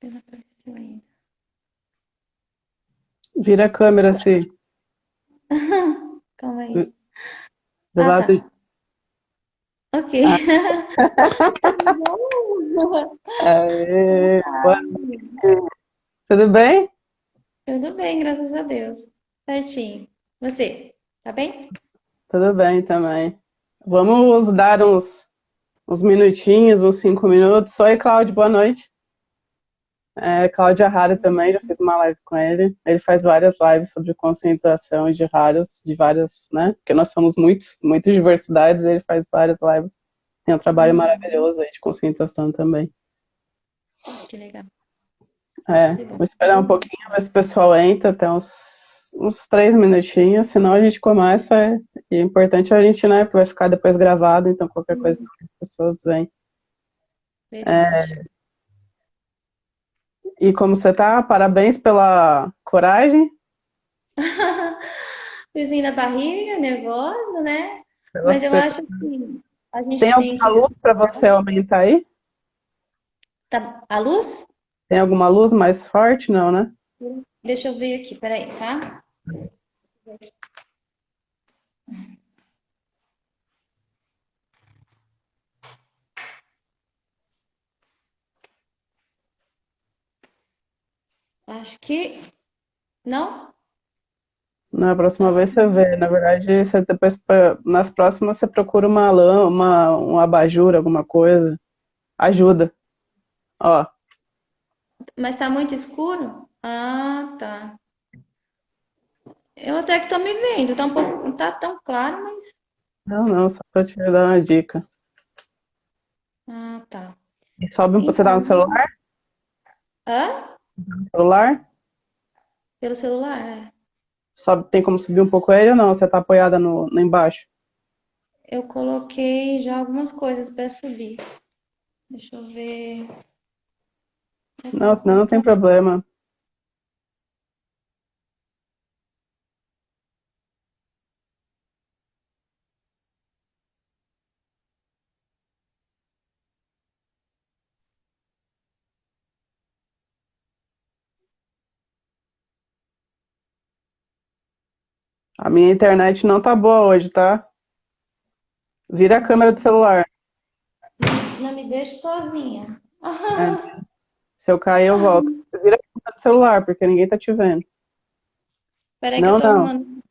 Ele não apareceu ainda. Vira a câmera assim, Calma do aí. do Ah, lado. tá. Ok. Ah, Tudo bom? aê, boa Ai, noite. Tudo bem? tudo bem, graças a Deus. Certinho. Você, tá bem? Tudo bem também. Vamos dar uns minutinhos, uns 5 minutos. Oi, Cláudio, boa noite. Cláudio Hara também, já fiz uma live com ele. Ele faz várias lives sobre conscientização de raros, de várias, né? Porque nós somos muitas diversidades, ele faz várias lives. Tem um trabalho Uhum. maravilhoso aí de conscientização também. Que legal. Que bom. Vou esperar um pouquinho, ver se o pessoal entra, até uns 3 minutinhos, senão a gente começa. E é importante a gente, né? Porque vai ficar depois gravado, então qualquer coisa Uhum. as pessoas vêm. Verdade. E como você tá? Parabéns pela coragem, Friozinho na barriga, nervosa, né? pela Mas eu super... acho que a Tem gente tem alguma que luz para superar. você aumentar aí? Tá, a luz? Tem alguma luz mais forte? Não, né? Deixa eu ver aqui, peraí, tá? Acho que não. Na próxima Tá só. vez você vê. Na verdade, você depois, nas próximas, você procura um abajur, alguma coisa. Ajuda. Ó, Mas tá muito escuro? Ah, tá. Eu até que tô me vendo. Tá um pouco, não tá tão claro, mas. não, só pra te dar uma dica. Ah, tá. E sobe, você tá no Então, celular? hã? Celular? Pelo celular, é. Sobe, tem como subir um pouco ele ou não? Você tá apoiada no embaixo? Eu coloquei já algumas coisas pra subir. Deixa eu ver. É que eu Não, vou senão não tem colocar. problema. A minha internet não tá boa hoje, tá? Vira a câmera do celular. Não me deixe sozinha. É, se eu cair, eu volto. Vira a câmera do celular, porque ninguém tá te vendo. Peraí que eu Não, tô não. arrumando.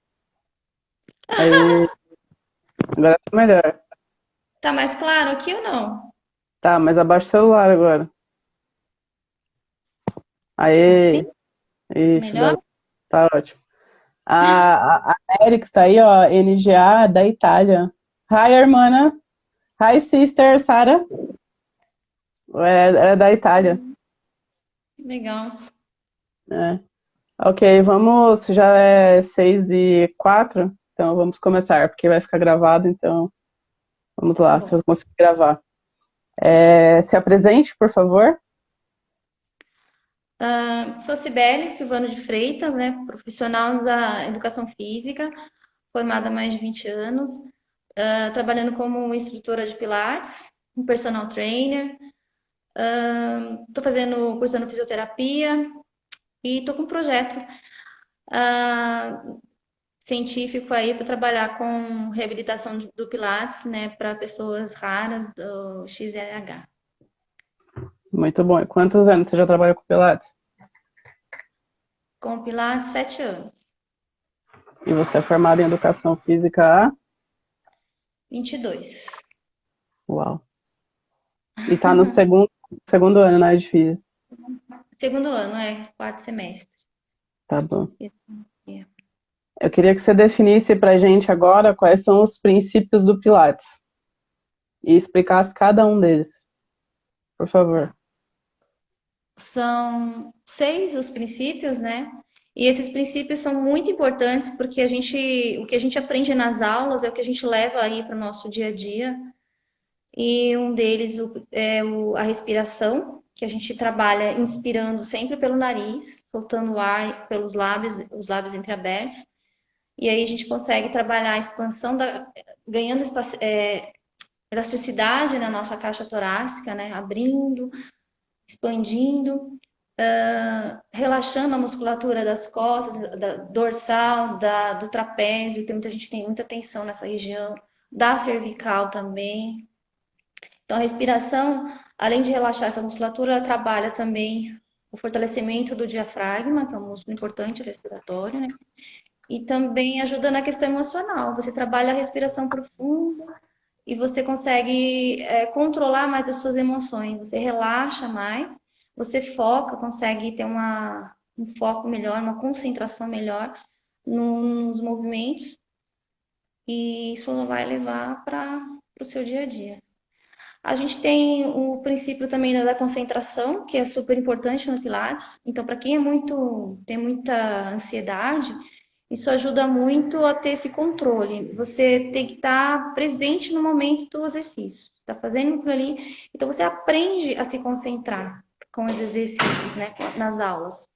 Aí, agora tá melhor. Tá mais claro aqui ou não? Tá, mas abaixa o celular agora. Assim? Aí, isso, Melhor? tá ótimo. A Erix tá aí, ó, NGA da Itália. Hi, hermana. Hi, sister, Sara. Era da Itália. Legal. É. Ok, vamos. Já é 6:04, então vamos começar, porque vai ficar gravado, então vamos Tá lá, se bom. eu conseguir gravar. Se apresente, por favor. Sou Cibele Silvano de Freitas, né? Profissional da educação física, formada há mais de 20 anos, trabalhando como instrutora de Pilates, um personal trainer. Estou cursando fisioterapia e estou com um projeto ah, científico aí para trabalhar com reabilitação do Pilates, né, para pessoas raras do XLH. Muito bom. E quantos anos você já trabalha com Pilates? Com Pilates, 7 anos. E você é formado em educação física há? 22. Uau. E tá no segundo ano, né, de física. Segundo ano, quarto semestre. Tá bom. Eu queria que você definisse pra gente agora quais são os princípios do Pilates e explicasse cada um deles, por favor. Tá. São 6 os princípios, né? E esses princípios são muito importantes porque o que a gente aprende nas aulas é o que a gente leva aí para o nosso dia a dia. E um deles a respiração, que a gente trabalha inspirando sempre pelo nariz, soltando o ar pelos lábios, os lábios entreabertos. E aí a gente consegue trabalhar a expansão ganhando elasticidade na nossa caixa torácica, né? Abrindo, expandindo. relaxando a musculatura das costas, da dorsal, do trapézio. Tem muita gente que tem muita tensão nessa região, da cervical também. Então, a respiração, além de relaxar essa musculatura, ela trabalha também o fortalecimento do diafragma, que é um músculo importante respiratório, né? E também ajuda na questão emocional. Você trabalha a respiração profunda e você consegue controlar mais as suas emoções. Você relaxa mais, você foca, consegue ter um foco melhor, uma concentração melhor nos movimentos. E isso vai levar para o seu dia a dia. A gente tem o princípio também da concentração, que é super importante no Pilates. Então, para quem tem muita ansiedade, isso ajuda muito a ter esse controle. Você tem que estar presente no momento do exercício. Está fazendo aquilo ali, então você aprende a se concentrar com os exercícios, né, nas aulas.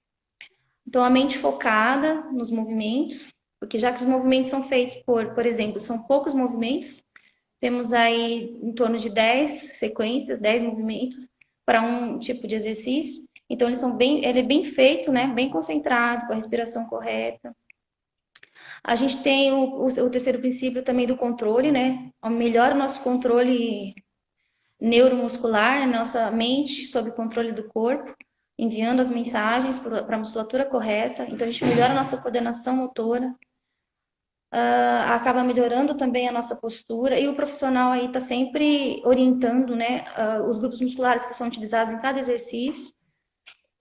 Então, a mente focada nos movimentos, porque já que os movimentos são feitos por exemplo, são poucos movimentos, temos aí em torno de 10 sequências, 10 movimentos para um tipo de exercício. Então, ele é bem feito, né? Bem concentrado, com a respiração correta. A gente tem o terceiro princípio também do controle, né? Melhora o nosso controle neuromuscular, nossa mente sob o controle do corpo, enviando as mensagens para a musculatura correta. Então, a gente melhora a nossa coordenação motora, acaba melhorando também a nossa postura, e o profissional aí está sempre orientando, né, os grupos musculares que são utilizados em cada exercício,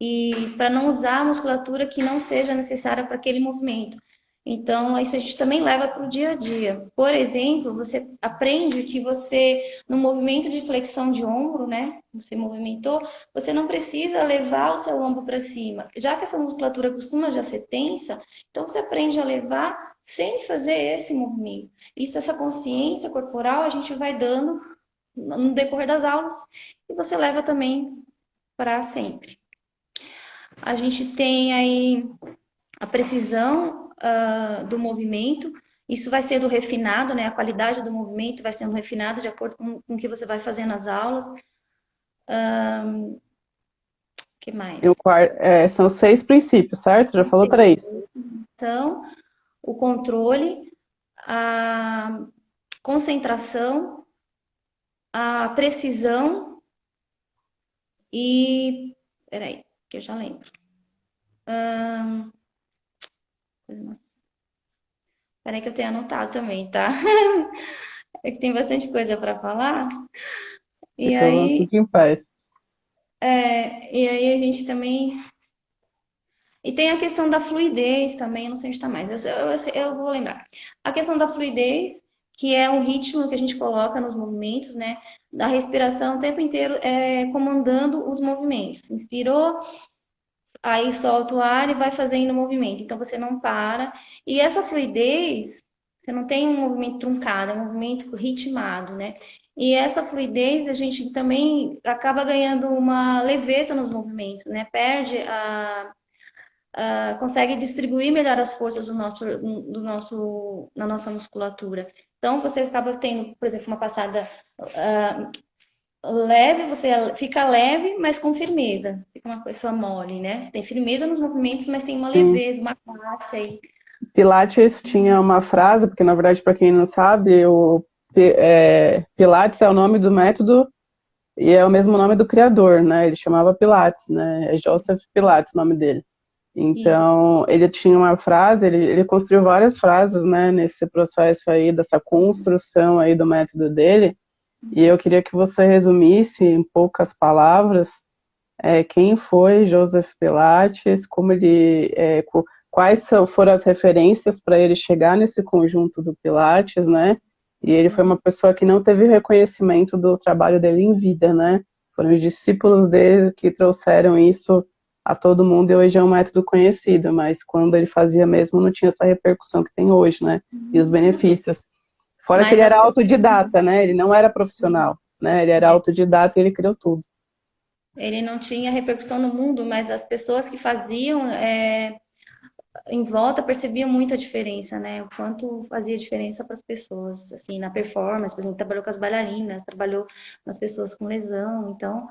e para não usar a musculatura que não seja necessária para aquele movimento. Então, isso a gente também leva para o dia a dia. Por exemplo, você aprende que você, no movimento de flexão de ombro, né, você movimentou, você não precisa levar o seu ombro para cima. Já que essa musculatura costuma já ser tensa, então você aprende a levar sem fazer esse movimento. Isso, essa consciência corporal, a gente vai dando no decorrer das aulas, e você leva também para sempre. A gente tem aí a precisão do movimento, isso vai sendo refinado, né? A qualidade do movimento vai sendo refinada de acordo com o que você vai fazendo nas aulas. Que mais? São 6 princípios, certo? Já falou 3. Então, o controle, a concentração, a precisão e... Peraí, que eu já lembro. Peraí que eu tenho anotado também, tá? É que tem bastante coisa para falar. E aí, Fique em paz. a gente também... E tem a questão da fluidez também, eu não sei onde está mais, eu vou lembrar. A questão da fluidez, que é um ritmo que a gente coloca nos movimentos, né? Da respiração o tempo inteiro comandando os movimentos. Inspirou, aí solta o ar e vai fazendo o movimento. Então você não para. E essa fluidez, você não tem um movimento truncado, é um movimento ritmado, né? E essa fluidez a gente também acaba ganhando uma leveza nos movimentos, né? Perde consegue distribuir melhor as forças na nossa musculatura. Então, você acaba tendo, por exemplo, uma passada leve, você fica leve, mas com firmeza. Fica uma pessoa mole, né? Tem firmeza nos movimentos, mas tem uma Sim. leveza, uma classe aí. Pilates tinha uma frase, porque na verdade, para quem não sabe, Pilates é o nome do método e é o mesmo nome do criador, né? Ele chamava Pilates, né? É Joseph Pilates o nome dele. Então, ele tinha uma frase, ele construiu várias frases, né, nesse processo aí, dessa construção aí do método dele, e eu queria que você resumisse em poucas palavras quem foi Joseph Pilates, como ele, quais foram as referências para ele chegar nesse conjunto do Pilates, né, e ele foi uma pessoa que não teve reconhecimento do trabalho dele em vida, né, foram os discípulos dele que trouxeram isso a todo mundo, e hoje é um método conhecido, mas quando ele fazia mesmo não tinha essa repercussão que tem hoje, né, e os benefícios. Fora que ele era autodidata, né, ele não era profissional, né, ele era autodidata e ele criou tudo. Ele não tinha repercussão no mundo, mas as pessoas que faziam em volta percebiam muito a diferença, né, o quanto fazia diferença para as pessoas, assim, na performance, por exemplo, trabalhou com as bailarinas, trabalhou com as pessoas com lesão, então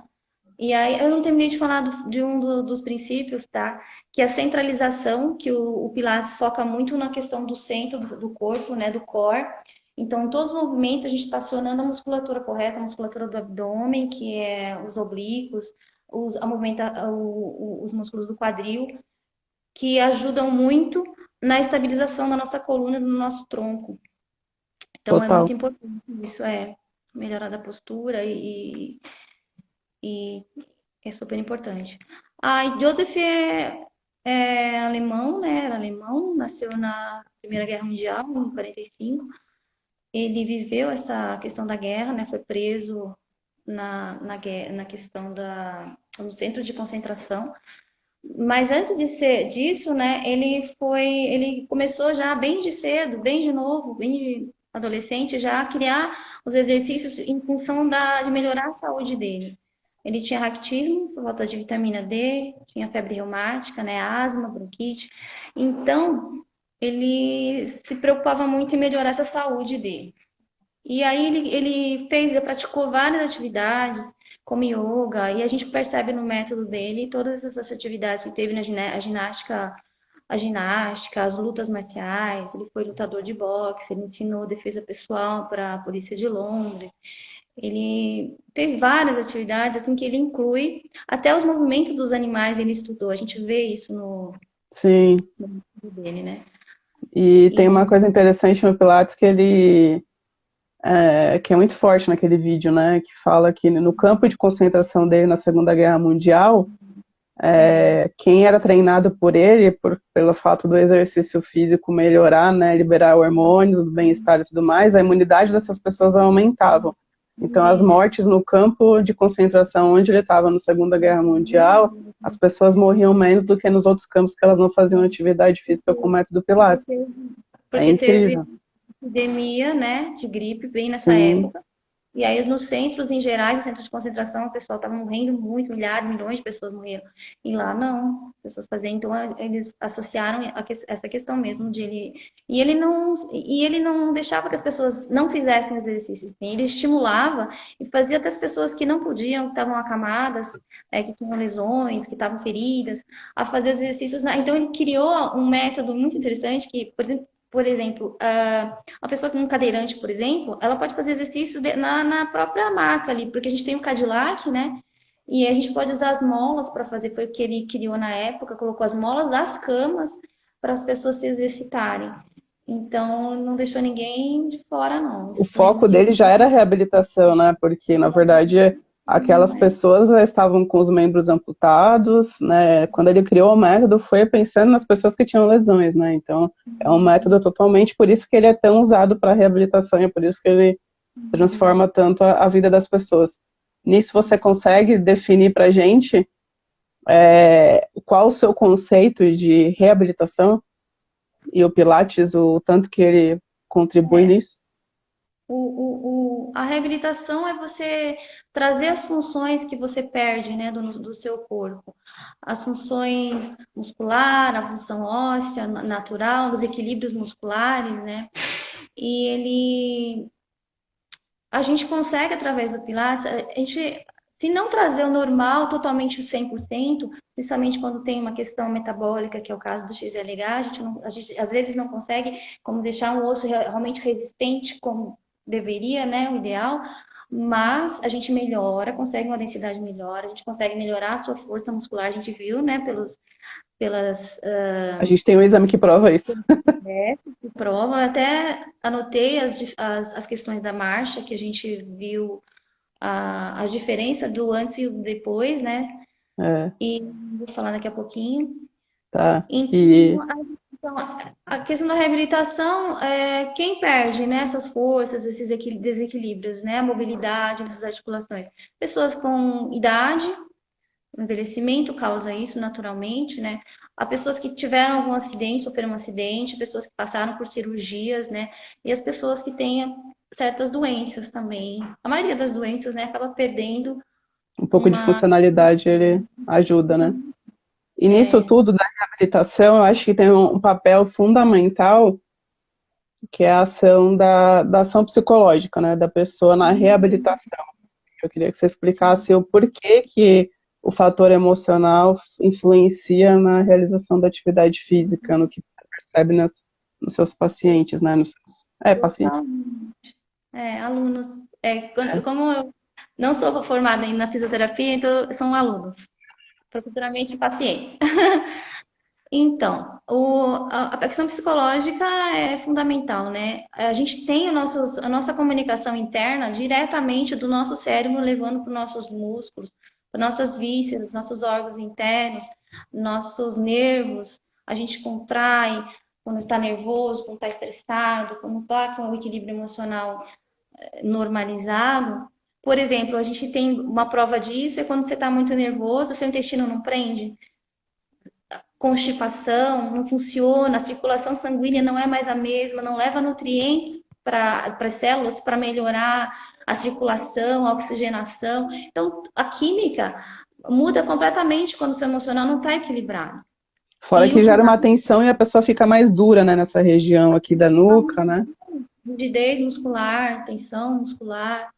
E aí, eu não terminei de falar de dos princípios, tá? Que é a centralização, que o Pilates foca muito na questão do centro do corpo, né? Do core. Então, em todos os movimentos, a gente está acionando a musculatura correta, a musculatura do abdômen, que é os oblíquos, os músculos do quadril, que ajudam muito na estabilização da nossa coluna e do nosso tronco. Então, é Total. muito importante isso, melhorar a postura e é super importante. Joseph é alemão, né? Era alemão, nasceu na Primeira Guerra Mundial, em 45. Ele viveu essa questão da guerra, né? Foi preso na questão no centro de concentração. Mas antes disso, né? Ele começou já bem de cedo, bem de novo, bem de adolescente, já a criar os exercícios em função de melhorar a saúde dele. Ele tinha raquitismo, por falta de vitamina D, tinha febre reumática, né, asma, bronquite. Então, ele se preocupava muito em melhorar essa saúde dele. E aí ele praticou várias atividades, como yoga, e a gente percebe no método dele todas essas atividades que teve na ginástica, as lutas marciais, ele foi lutador de boxe, ele ensinou defesa pessoal para a polícia de Londres. Ele fez várias atividades, assim, que ele inclui até os movimentos dos animais, ele estudou. A gente vê isso Sim. no livro dele, né? E tem uma E, coisa interessante no Pilates que é muito forte naquele vídeo, né? Que fala que no campo de concentração dele na Segunda Guerra Mundial, quem era treinado por ele, pelo fato do exercício físico melhorar, né? Liberar hormônios do bem-estar e tudo mais, a imunidade dessas pessoas aumentava. Então, as isso. mortes no campo de concentração onde ele estava na Segunda Guerra Mundial, as pessoas morriam menos do que nos outros campos que elas não faziam atividade física com o método Pilates. É Porque teve incrível. epidemia, né, de gripe bem nessa Sim. época. E aí, nos centros em gerais, no centro de concentração, o pessoal estava morrendo muito, milhares, milhões de pessoas morreram. E lá não, as pessoas faziam. Então, eles associaram essa questão mesmo de ele. E ele não deixava que as pessoas não fizessem exercícios. Ele estimulava e fazia até as pessoas que não podiam, que estavam acamadas, que tinham lesões, que estavam feridas, a fazer exercícios. Então, ele criou um método muito interessante que, por exemplo, a pessoa com um cadeirante, por exemplo, ela pode fazer exercício na própria maca ali, porque a gente tem o Cadillac, né? E a gente pode usar as molas para fazer, foi o que ele criou na época, colocou as molas das camas para as pessoas se exercitarem. Então, não deixou ninguém de fora, não. O Isso foi foco dele já era a reabilitação, né? Porque, na verdade, aquelas pessoas já estavam com os membros amputados, né? Quando ele criou o método, foi pensando nas pessoas que tinham lesões, né? Então, é um método totalmente, por isso que ele é tão usado para reabilitação, e é por isso que ele transforma tanto a vida das pessoas. Nisso você consegue definir para a gente qual o seu conceito de reabilitação e o Pilates, o tanto que ele contribui nisso? A reabilitação é você trazer as funções que você perde, né, do seu corpo. As funções muscular, a função óssea, natural, os equilíbrios musculares, né? A gente consegue, através do Pilates, se não trazer o normal totalmente o 100%, principalmente quando tem uma questão metabólica, que é o caso do XLH, a gente às vezes não consegue como deixar um osso realmente resistente como deveria, né, o ideal, mas a gente melhora, consegue uma densidade melhor, a gente consegue melhorar a sua força muscular, a gente viu, né, pelas A gente tem um exame que prova isso. que prova. Eu até anotei as questões da marcha, que a gente viu as diferenças do antes e do depois, né? E vou falar daqui a pouquinho. Tá. Então, a questão da reabilitação é quem perde, né, essas forças, esses desequilíbrios, né, a mobilidade nessas articulações. Pessoas com idade, o envelhecimento causa isso naturalmente, né? Há pessoas que tiveram algum acidente, sofreram um acidente, pessoas que passaram por cirurgias, né? E as pessoas que têm certas doenças também. A maioria das doenças, né, acaba perdendo Um pouco de uma. funcionalidade ele ajuda, né? E nisso tudo da reabilitação, eu acho que tem um papel fundamental, que é a ação da ação psicológica, né? Da pessoa na reabilitação. Eu queria que você explicasse o porquê que o fator emocional influencia na realização da atividade física, no que você percebe nos seus pacientes, né? Nos seus, pacientes. Totalmente. Alunos. É. Como eu não sou formada ainda na fisioterapia, então são alunos, futuramente pacientes. Então, a questão psicológica é fundamental, né? A gente tem a nossa comunicação interna diretamente do nosso cérebro, levando para os nossos músculos, para nossas vísceras, nossos órgãos internos, nossos nervos. A gente contrai quando está nervoso, quando está estressado, quando está com o equilíbrio emocional normalizado. Por exemplo, a gente tem uma prova disso, é quando você está muito nervoso, o seu intestino não prende, constipação, não funciona, a circulação sanguínea não é mais a mesma, não leva nutrientes para as células para melhorar a circulação, a oxigenação. Então, a química muda completamente quando o seu emocional não está equilibrado. Fora E que o gera uma pilates, tensão e a pessoa fica mais dura, né, nessa região aqui da nuca, né? rigidez muscular, tensão muscular,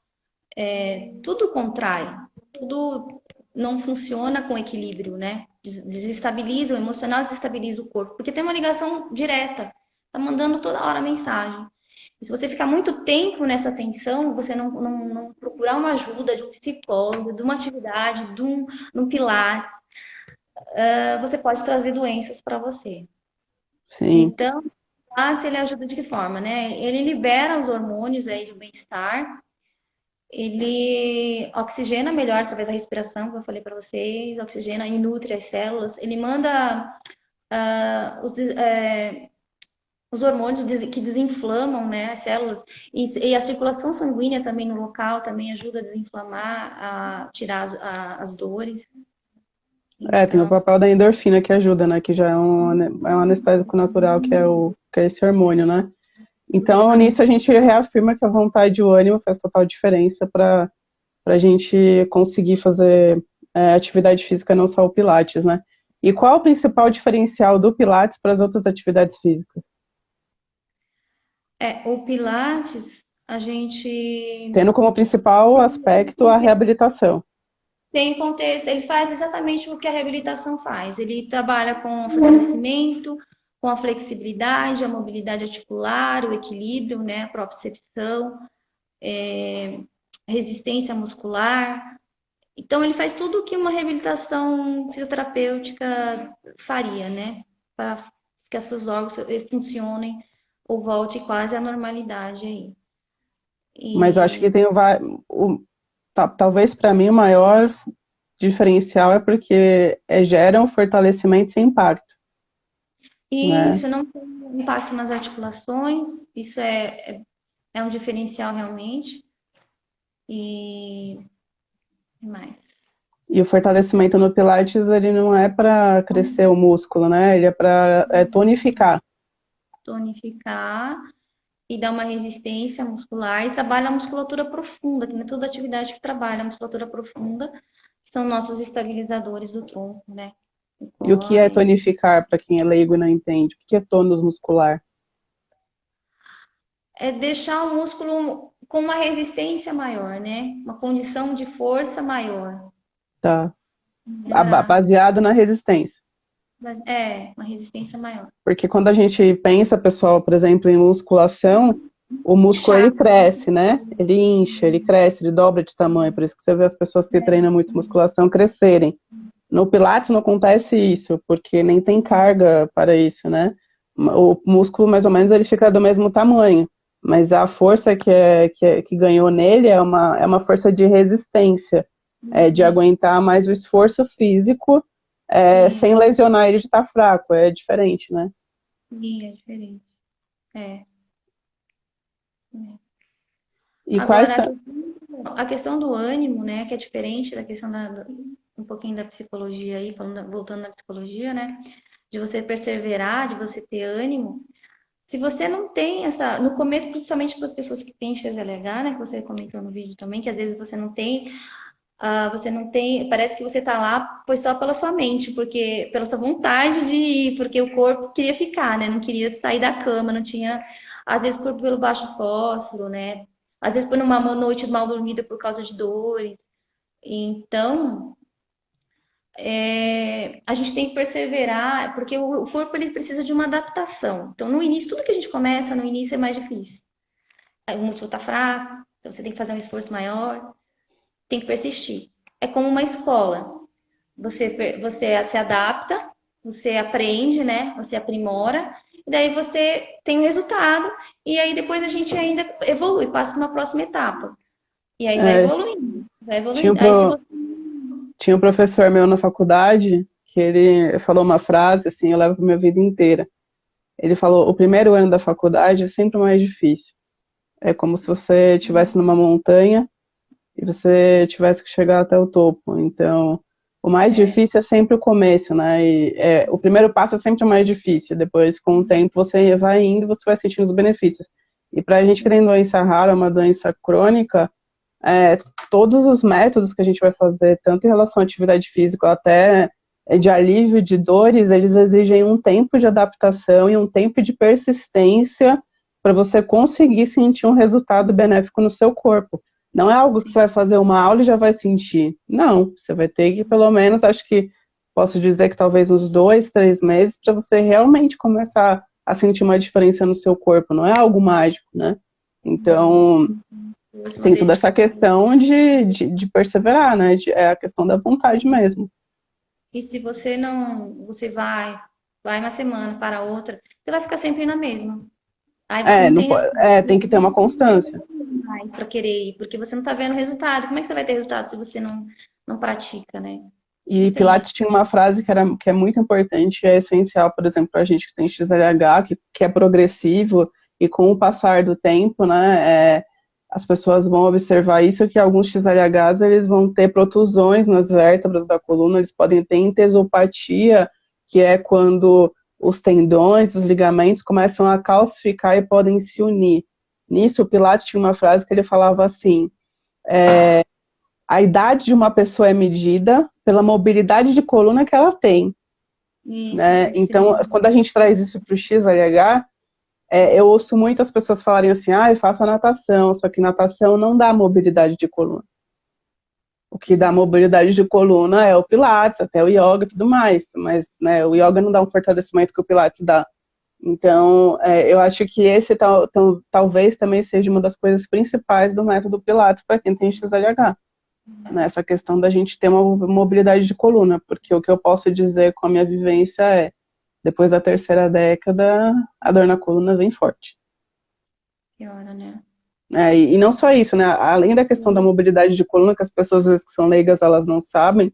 tudo contrai, tudo não funciona com equilíbrio, né? Desestabiliza, o emocional desestabiliza o corpo, porque tem uma ligação direta, tá mandando toda hora mensagem. E se você ficar muito tempo nessa tensão, você não procurar uma ajuda de um psicólogo, de uma atividade, de um pilar, você pode trazer doenças para você. Sim. Então, o Pilates, ele ajuda de que forma, né? Ele libera os hormônios aí do bem-estar, ele oxigena melhor através da respiração, como eu falei para vocês, oxigena e nutre as células. Ele manda os hormônios que desinflamam, né, as células. E a circulação sanguínea também no local também ajuda a desinflamar, a tirar as dores. Tem o Então, papel da endorfina que ajuda, né? Que já é um anestésico natural, que é esse hormônio, né? Então, exatamente. nisso a gente reafirma que a vontade e o ânimo faz total diferença para a gente conseguir fazer atividade física, não só o Pilates, né? E qual o principal diferencial do Pilates para as outras atividades físicas? O Pilates, a gente Tendo como principal aspecto a reabilitação. tem contexto, ele faz exatamente o que a reabilitação faz. Ele trabalha com o fortalecimento, com a flexibilidade, a mobilidade articular, o equilíbrio, né, a propriocepção, resistência muscular. Então, ele faz tudo o que uma reabilitação fisioterapêutica faria, né, para que os seus órgãos funcionem ou volte quase à normalidade aí. Mas eu acho que E tem talvez para mim o maior diferencial é porque gera um fortalecimento sem impacto, né? isso não tem impacto nas articulações, isso é um diferencial realmente. E mais. E o fortalecimento no Pilates, ele não é para crescer o músculo, né? Ele é para tonificar. Tonificar e dar uma resistência muscular e trabalha a musculatura profunda, que não é toda atividade que trabalha a musculatura profunda, que são nossos estabilizadores do tronco, né? O E o que é core. tonificar, para quem é leigo e não entende? O que é tônus muscular? É deixar o músculo com uma resistência maior, né? Uma condição de força maior. Tá. Melhorar. Baseado na resistência. Uma resistência maior. Porque quando a gente pensa, pessoal, por exemplo, em musculação, o músculo ele Chato. cresce, né? Ele incha, ele cresce, ele dobra de tamanho. Por isso que você vê as pessoas que treinam muito musculação crescerem. No Pilates não acontece isso, porque nem tem carga para isso, né? O músculo, mais ou menos, ele fica do mesmo tamanho. Mas a força que ganhou nele é uma força de resistência, de aguentar mais o esforço físico, Sim, sem lesionar ele de estar fraco. É diferente, né? sim, é diferente. É. E quais Agora, são... a questão do ânimo, né, que é diferente da questão um pouquinho da psicologia aí, voltando na psicologia, né, de você perseverar, de você ter ânimo. Se você não tem no começo, principalmente para as pessoas que têm XLH, né, que você comentou no vídeo também, que às vezes você não tem, parece que você está lá, foi só pela sua mente, porque pela sua vontade de ir, porque o corpo queria ficar, né, não queria sair da cama, não tinha, às vezes pelo baixo fósforo, né, às vezes por uma noite mal dormida por causa de dores. Então, a gente tem que perseverar, porque o corpo ele precisa de uma adaptação. Então, no início, tudo que a gente começa, no início é mais difícil. Aí o músculo está fraco, então você tem que fazer um esforço maior, tem que persistir. É como uma escola. Você se adapta, você aprende, né? Você aprimora, e daí você tem um resultado, e aí depois a gente ainda evolui, passa para uma próxima etapa. E aí vai É, evoluindo, vai tinha um, evoluindo. Aí se pro- você... tinha um professor meu na faculdade que ele falou uma frase, assim, eu levo para minha vida inteira. Ele falou, o primeiro ano da faculdade é sempre o mais difícil. É como se você estivesse numa montanha e você tivesse que chegar até o topo. Então, o mais difícil é sempre o começo, né? O primeiro passo é sempre o mais difícil. Depois, com o tempo, você vai indo, você vai sentindo os benefícios. E para a gente que tem doença rara, uma doença crônica, é, todos os métodos que a gente vai fazer, tanto em relação à atividade física até de alívio de dores, eles exigem um tempo de adaptação e um tempo de persistência para você conseguir sentir um resultado benéfico no seu corpo. Não é algo que você vai fazer uma aula e já vai sentir. Não, você vai ter que, pelo menos, acho que posso dizer que talvez uns 2, 3 meses para você realmente começar a sentir uma diferença no seu corpo. Não é algo mágico, né? Então, uma tem toda essa dedicação. questão de perseverar, né? É a questão da vontade mesmo. E se você não, você vai uma semana para outra, você vai ficar sempre na mesma. Aí você não Não, tem resultado tem que ter uma constância. mais para querer ir, porque você não está vendo resultado. Como é que você vai ter resultado se você não pratica, né? Não E tem. Pilates tinha uma frase que é muito importante e é essencial, por exemplo, para a gente que tem XLH, que é progressivo, e com o passar do tempo, né, as pessoas vão observar isso, que alguns XLHs eles vão ter protusões nas vértebras da coluna, eles podem ter entesopatia, que é quando os tendões, os ligamentos começam a calcificar e podem se unir. Nisso, o Pilates tinha uma frase que ele falava assim, a idade de uma pessoa é medida pela mobilidade de coluna que ela tem, Isso, né? Então, quando a gente traz isso para o XLH, eu ouço muitas pessoas falarem assim, eu faço a natação, só que natação não dá mobilidade de coluna. O que dá mobilidade de coluna é o Pilates, até o yoga e tudo mais, mas né, o yoga não dá um fortalecimento que o Pilates dá. Então, eu acho que esse talvez também seja uma das coisas principais do método Pilates para quem tem XLH. Nessa questão da gente ter uma mobilidade de coluna, porque o que eu posso dizer com a minha vivência é, depois da terceira década, a dor na coluna vem forte. piora, né? E não só isso, né? Além da questão da mobilidade de coluna, que as pessoas às vezes que são leigas, elas não sabem,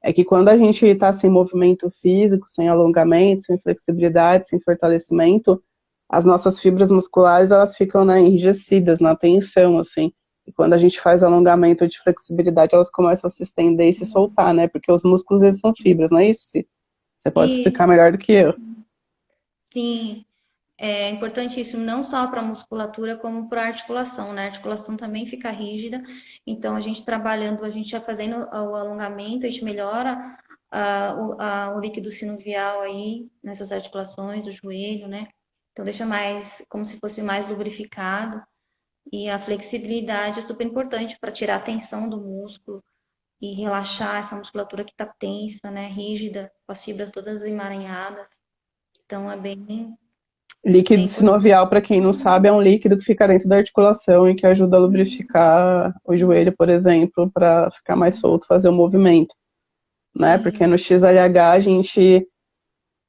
é que quando a gente está sem movimento físico, sem alongamento, sem flexibilidade, sem fortalecimento, as nossas fibras musculares, elas ficam, né, enrijecidas, na tensão, assim. E quando a gente faz alongamento de flexibilidade, elas começam a se estender e se soltar, né? Porque os músculos, eles são fibras, não é isso, Ci? Você pode explicar Isso, melhor do que eu. sim. É importantíssimo não só para a musculatura, como para a articulação, né? A articulação também fica rígida, então a gente trabalhando, a gente já fazendo o alongamento, a gente melhora o líquido sinovial aí nessas articulações do joelho, né? Então deixa mais, como se fosse mais lubrificado. E a flexibilidade é super importante para tirar a tensão do músculo e relaxar essa musculatura que está tensa, né? Rígida, com as fibras todas emaranhadas. Então é Líquido bem importante. sinovial, para quem não sabe, é um líquido que fica dentro da articulação e que ajuda a lubrificar o joelho, por exemplo, para ficar mais solto, fazer o movimento, né? Porque no XLH a gente,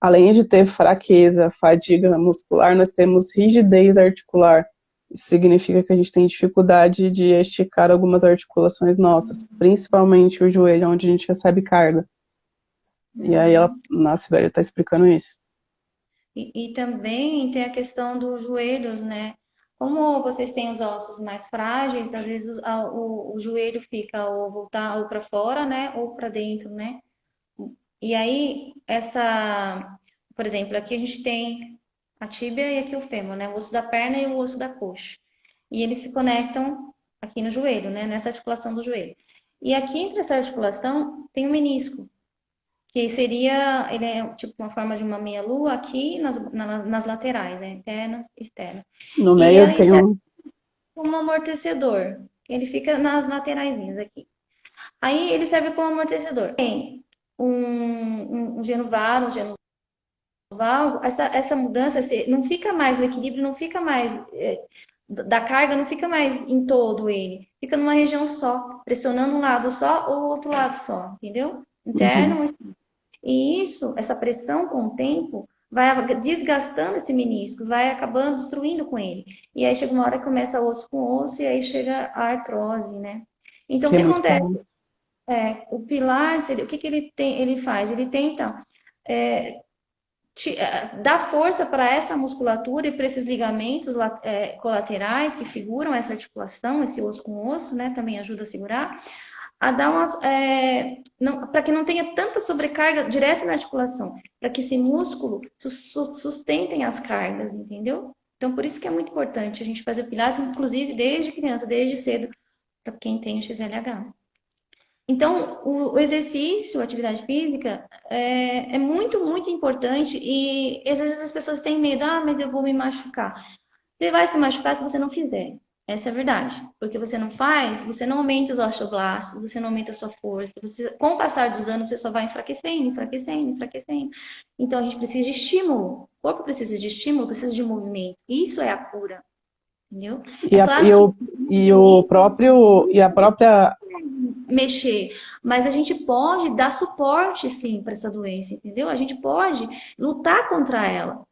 além de ter fraqueza, fadiga muscular, nós temos rigidez articular. Isso significa que a gente tem dificuldade de esticar algumas articulações nossas, principalmente o joelho, onde a gente recebe carga. E aí ela, nossa, velho, tá explicando isso. E também tem a questão dos joelhos, né? Como vocês têm os ossos mais frágeis, às vezes o joelho fica ou voltar ou para fora, né? Ou para dentro, né? E aí, por exemplo, aqui a gente tem a tíbia e aqui o fêmur, né? O osso da perna e o osso da coxa. E eles se conectam aqui no joelho, né? Nessa articulação do joelho. E aqui entre essa articulação tem o menisco, que seria, ele é tipo uma forma de uma meia-lua aqui nas laterais, né? Internas, externas. No E meio ela, tem um. como amortecedor. Ele fica nas lateraisinhas aqui. Aí ele serve como amortecedor. Tem um genu-varo, um genu-valgo, essa mudança não fica mais, o equilíbrio não fica mais, da carga não fica mais em todo ele. Fica numa região só, pressionando um lado só ou outro lado só, entendeu? Uhum. Interno. E isso, essa pressão com o tempo, vai desgastando esse menisco, vai acabando destruindo com ele. E aí chega uma hora que começa osso com osso e aí chega a artrose, né? Então, o Que é que muito acontece? comum. O Pilates, o que que ele faz? Ele tenta é, dar força para essa musculatura e para esses ligamentos colaterais que seguram essa articulação, esse osso com osso, né? Também ajuda a segurar, a dar umas. Para que não tenha tanta sobrecarga direto na articulação, para que esse músculo sustentem as cargas, entendeu? Então, por isso que é muito importante a gente fazer Pilates, inclusive desde criança, desde cedo, para quem tem o XLH. Então, o exercício, a atividade física, é muito, muito importante e às vezes as pessoas têm medo, mas eu vou me machucar. Você vai se machucar se você não fizer. Essa é a verdade. Porque você não faz, você não aumenta os osteoblastos, você não aumenta a sua força. Com o passar dos anos, você só vai enfraquecendo, enfraquecendo, enfraquecendo. Então, a gente precisa de estímulo. O corpo precisa de estímulo, precisa de movimento. Isso é a cura, entendeu? E, É a, e, claro que o, e o próprio, e a própria, mexer, mas a gente pode dar suporte sim para essa doença, entendeu? A gente pode lutar contra ela.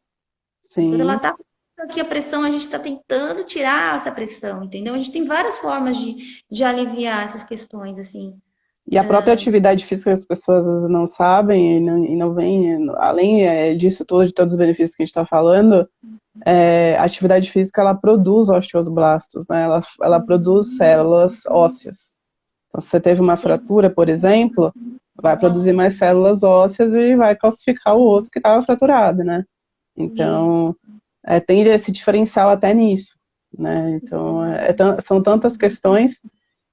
Quando ela sim, está aqui a pressão, a gente está tentando tirar essa pressão, entendeu? A gente tem várias formas de aliviar essas questões, assim. e a própria atividade física que as pessoas às vezes não sabem e não veem, além disso tudo, de todos os benefícios que a gente está falando, a atividade física ela produz osteoblastos, né? Ela produz células ósseas. Então, se você teve uma fratura, por exemplo, vai produzir Nossa, mais células ósseas e vai calcificar o osso que estava fraturado, né? e Então, tem esse diferencial até nisso, né? Então, são tantas questões.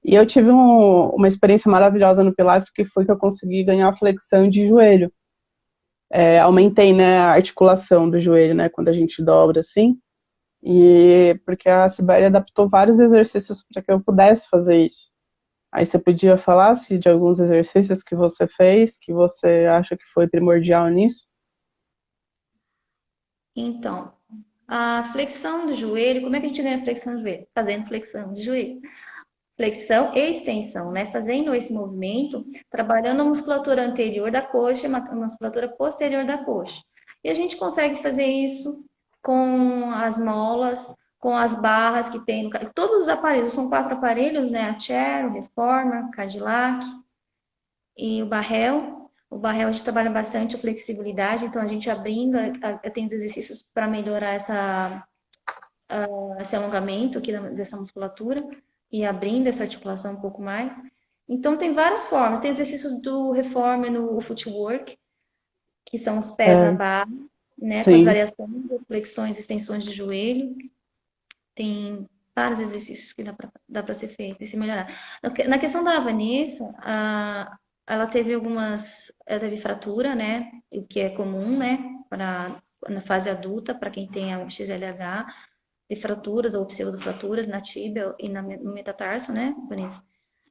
E eu tive uma experiência maravilhosa no Pilates, que foi que eu consegui ganhar flexão de joelho. Aumentei, né, a articulação do joelho, né, quando a gente dobra assim. E porque a Sibeli adaptou vários exercícios para que eu pudesse fazer isso. Aí você podia falar se de alguns exercícios que você fez, que você acha que foi primordial nisso? então, a flexão do joelho, como é que a gente ganha flexão do joelho? Fazendo flexão de joelho. Flexão e extensão, né? Fazendo esse movimento, trabalhando a musculatura anterior da coxa e a musculatura posterior da coxa. E a gente consegue fazer isso com as molas, com as barras que tem no... Todos os aparelhos, são 4 aparelhos, né? A Chair, o Reformer, o Cadillac e o Barrel. O Barrel a gente trabalha bastante a flexibilidade, então a gente abrindo, tem os exercícios para melhorar esse alongamento aqui dessa musculatura e abrindo essa articulação um pouco mais. Então, tem várias formas. Tem exercícios do Reformer no footwork, que são os pés na É, barra, né? Com as sim, variações, flexões, extensões de joelho. Tem vários exercícios que dá para ser feito e se melhorar. Na questão da Vanessa, ela teve ela teve fratura, né? O que é comum, né? Na fase adulta, para quem tem a XLH, de fraturas ou pseudofraturas na tíbia e no metatarso, né, Vanessa?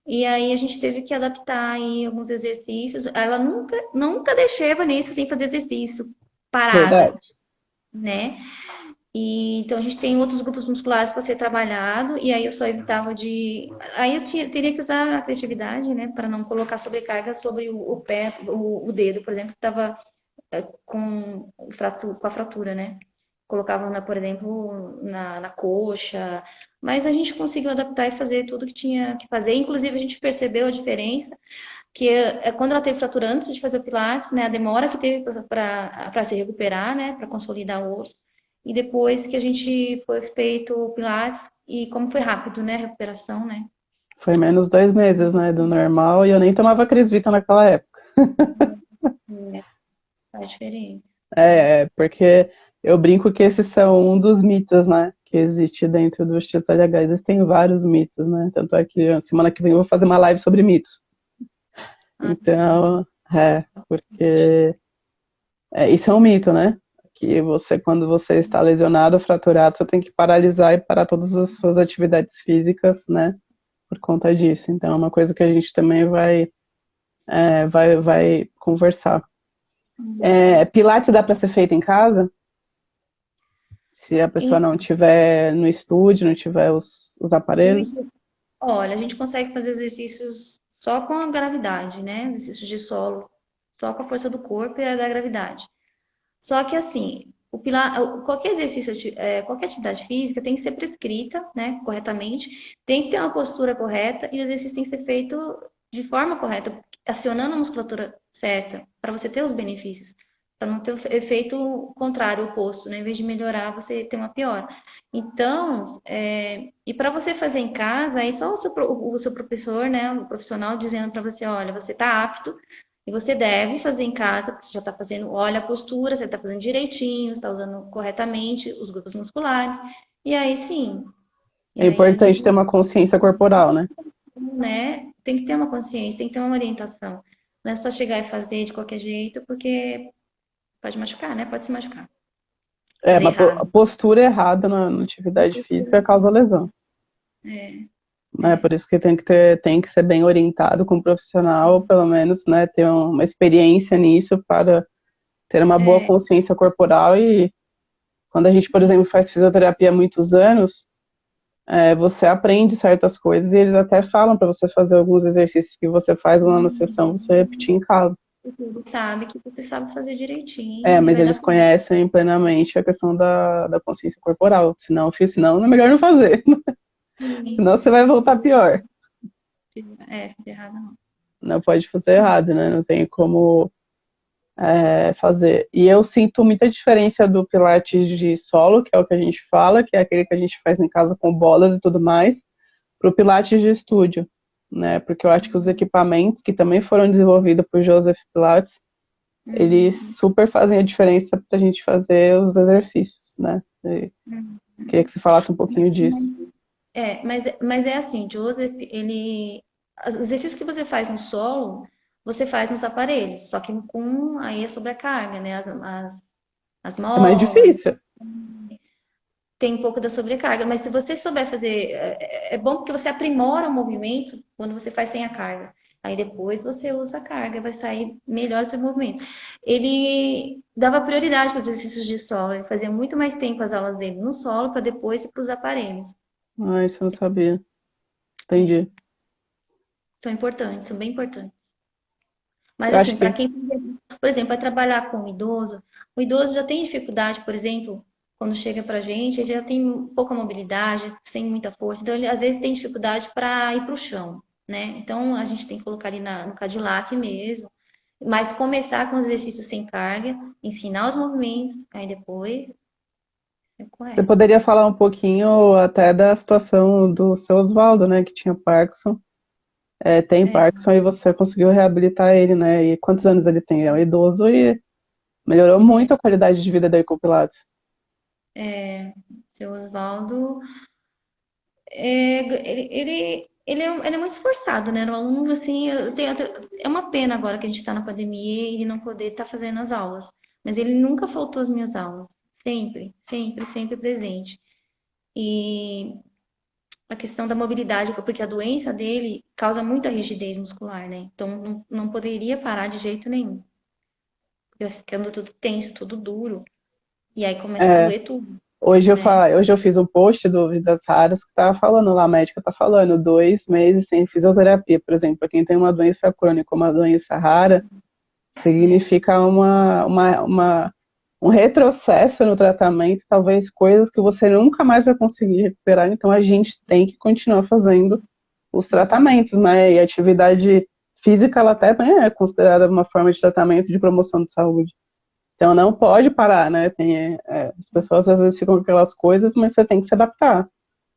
E aí a gente teve que adaptar aí alguns exercícios. Ela nunca deixei a Vanessa sem fazer exercício, parada, verdade. né? E então a gente tem outros grupos musculares para ser trabalhado, e aí eu só evitava de. Aí eu teria que usar a criatividade, né, para não colocar sobrecarga sobre o pé, o dedo, por exemplo, que estava com a fratura, né? Colocavam, por exemplo, na coxa, mas a gente conseguiu adaptar e fazer tudo que tinha que fazer. Inclusive, a gente percebeu a diferença, que quando ela teve fratura antes de fazer o Pilates, né, a demora que teve para se recuperar, né, para consolidar o osso, e depois que a gente foi feito o Pilates, e como foi rápido, né, a recuperação, né? Foi menos 2 meses, né, do normal, e eu nem tomava Crisvita naquela época. É, faz diferença. Porque eu brinco que esses são um dos mitos, né, que existe dentro do XLH. Existem vários mitos, né, tanto é que semana que vem eu vou fazer uma live sobre mitos. Ah, Então, porque isso é um mito, né, que você, quando você está lesionado ou fraturado, você tem que paralisar e parar todas as suas atividades físicas, né, por conta disso. Então, é uma coisa que a gente também vai conversar. Pilates dá para ser feito em casa? Se a pessoa E, não tiver no estúdio, não tiver os aparelhos? olha, a gente consegue fazer exercícios só com a gravidade, né? Exercícios de solo, só com a força do corpo e a da gravidade. Só que assim, qualquer exercício, qualquer atividade física tem que ser prescrita, né, corretamente, tem que ter uma postura correta e o exercício tem que ser feito de forma correta, acionando a musculatura certa, para você ter os benefícios, para não ter o efeito contrário, oposto, né? Em vez de melhorar, você tem uma piora. Então, e para você fazer em casa, aí só o seu professor, né, o profissional dizendo para você, olha, você está apto e você deve fazer em casa, porque você já está fazendo, olha a postura, você está fazendo direitinho, está usando corretamente os grupos musculares. E aí sim. E É aí eu importante ter digo, uma consciência corporal, né? né? Tem que ter uma consciência, tem que ter uma orientação. Não é só chegar e fazer de qualquer jeito, porque pode machucar, né? Pode se machucar. Fazer A errado. postura errada na atividade física causa lesão. É, Né? Por isso que tem que ser bem orientado com um profissional, pelo menos, né, ter uma experiência nisso para ter uma boa é, consciência corporal. E quando a gente, por exemplo, faz fisioterapia há muitos anos, você aprende certas coisas e eles até falam para você fazer alguns exercícios que você faz lá na sessão, você repetir em casa. sabe que você sabe fazer direitinho e Mas vai dar eles conhecem plenamente a questão da consciência corporal. Senão é melhor não fazer. conta. Senão você vai voltar pior. Fiz errado não. Não pode fazer errado, né? Não tem como fazer. E eu sinto muita diferença do Pilates de solo, que é o que a gente fala, que é aquele que a gente faz em casa com bolas e tudo mais, para o Pilates de estúdio, né? Porque eu acho que os equipamentos que também foram desenvolvidos por Joseph Pilates, eles super fazem a diferença para a gente fazer os exercícios, né? E queria que você falasse um pouquinho disso. Mas é assim, Joseph, os exercícios que você faz no solo, você faz nos aparelhos, só que com aí a sobrecarga, né? As É mais molas, difícil. tem um pouco da sobrecarga, mas se você souber fazer, é bom porque você aprimora o movimento quando você faz sem a carga. Aí depois você usa a carga, vai sair melhor o seu movimento. Ele dava prioridade para os exercícios de solo, ele fazia muito mais tempo as aulas dele no solo para depois ir para os aparelhos. Ah, isso eu não sabia. É, Entendi. são importantes, são bem importantes. Mas Eu acho assim, para que quem, por exemplo, vai trabalhar com o idoso já tem dificuldade, por exemplo, quando chega para a gente, ele já tem pouca mobilidade, sem muita força, então ele às vezes tem dificuldade para ir para o chão, né? Então a gente tem que colocar ali no Cadillac mesmo, mas começar com os exercícios sem carga, ensinar os movimentos, aí depois é você correto. poderia falar um pouquinho até da situação do seu Oswaldo, né, que tinha Parkinson. Tem É, Parkinson e você conseguiu reabilitar ele, né? E quantos anos ele tem? É um idoso e melhorou muito a qualidade de vida dele com o Pilates. seu Oswaldo ele é muito esforçado, né? Era um aluno, assim, é uma pena agora que a gente está na pandemia e ele não poder estar fazendo as aulas. Mas ele nunca faltou às minhas aulas. Sempre, sempre, sempre presente. E a questão da mobilidade, porque a doença dele causa muita rigidez muscular, né? Então não poderia parar de jeito nenhum. Vai ficando tudo tenso, tudo duro. E aí começa a É, doer tudo, né? hoje eu fiz um post do Vidas Raras que tava falando lá, a médica tá falando, 2 meses sem fisioterapia, por exemplo, para quem tem uma doença crônica, uma doença rara, significa um retrocesso no tratamento, talvez coisas que você nunca mais vai conseguir recuperar, então a gente tem que continuar fazendo os tratamentos, né? E a atividade física, ela até é considerada uma forma de tratamento de promoção de saúde. Então não pode parar, né? As pessoas às vezes ficam com aquelas coisas, mas você tem que se adaptar.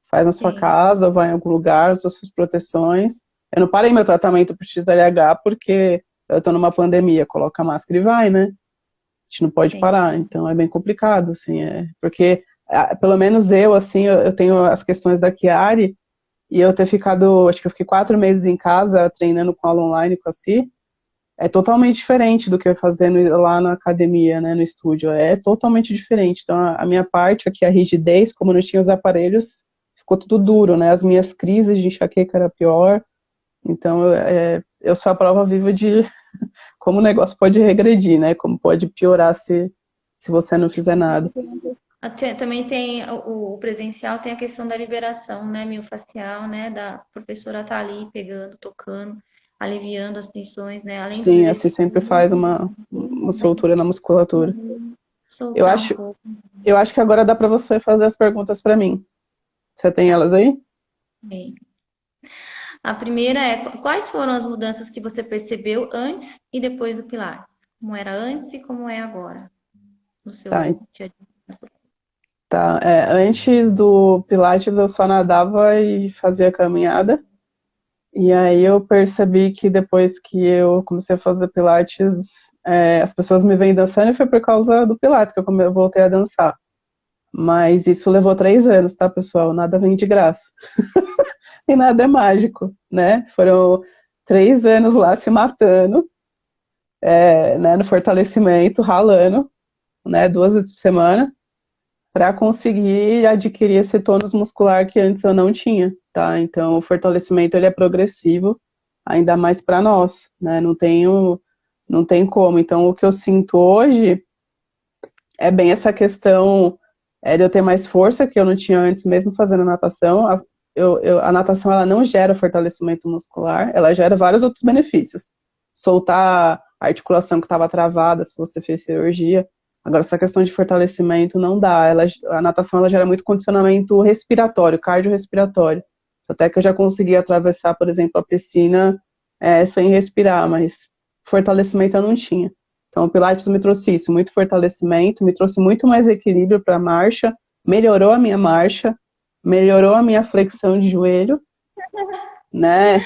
Faz na sua Sim, casa, vai em algum lugar, usa suas proteções. Eu não parei meu tratamento para XLH porque eu estou numa pandemia, coloca a máscara e vai, né? A gente não pode sim. parar, então é bem complicado, assim, porque pelo menos eu, assim, eu tenho as questões da Chiari e eu ter ficado, acho que eu fiquei 4 meses em casa treinando com aula online com a Si, é totalmente diferente do que eu fazendo lá na academia, né, no estúdio. É totalmente diferente. Então, a minha parte aqui, a rigidez, como não tinha os aparelhos, ficou tudo duro, né? As minhas crises de enxaqueca era pior. Então, eu sou a prova viva de como o negócio pode regredir, né? Como pode piorar se você não fizer nada. Também tem o presencial, tem a questão da liberação, né, miofascial, né, da professora tá ali pegando, tocando, aliviando as tensões, né, além dos Sim, assim exercícios, sempre faz uma soltura na musculatura. Eu soltar um acho, pouco. eu acho que agora dá para você fazer as perguntas para mim. Você tem elas aí? Bem. A primeira é, quais foram as mudanças que você percebeu antes e depois do Pilates? Como era antes e como é agora, no Tá, seu dia a dia? tá. Antes do Pilates eu só nadava e fazia caminhada. E aí eu percebi que depois que eu comecei a fazer Pilates, as pessoas me veem dançando e foi por causa do Pilates que eu voltei a dançar. Mas isso levou 3 anos, tá, pessoal? Nada vem de graça. E nada é mágico, né? Foram 3 anos lá se matando, né, no fortalecimento, ralando, né, 2 vezes por semana, para conseguir adquirir esse tônus muscular que antes eu não tinha, tá? Então, o fortalecimento ele é progressivo, ainda mais para nós, né? Não tem como. Então, o que eu sinto hoje é bem essa questão de eu ter mais força que eu não tinha antes, mesmo fazendo natação. A natação ela não gera fortalecimento muscular, ela gera vários outros benefícios. Soltar a articulação que estava travada se você fez cirurgia. Agora, essa questão de fortalecimento não dá. A natação ela gera muito condicionamento respiratório, cardiorrespiratório. Até que eu já consegui atravessar, por exemplo, a piscina sem respirar, mas fortalecimento eu não tinha. Então, o Pilates me trouxe isso, muito fortalecimento, me trouxe muito mais equilíbrio para a marcha, melhorou a minha marcha, melhorou a minha flexão de joelho, né?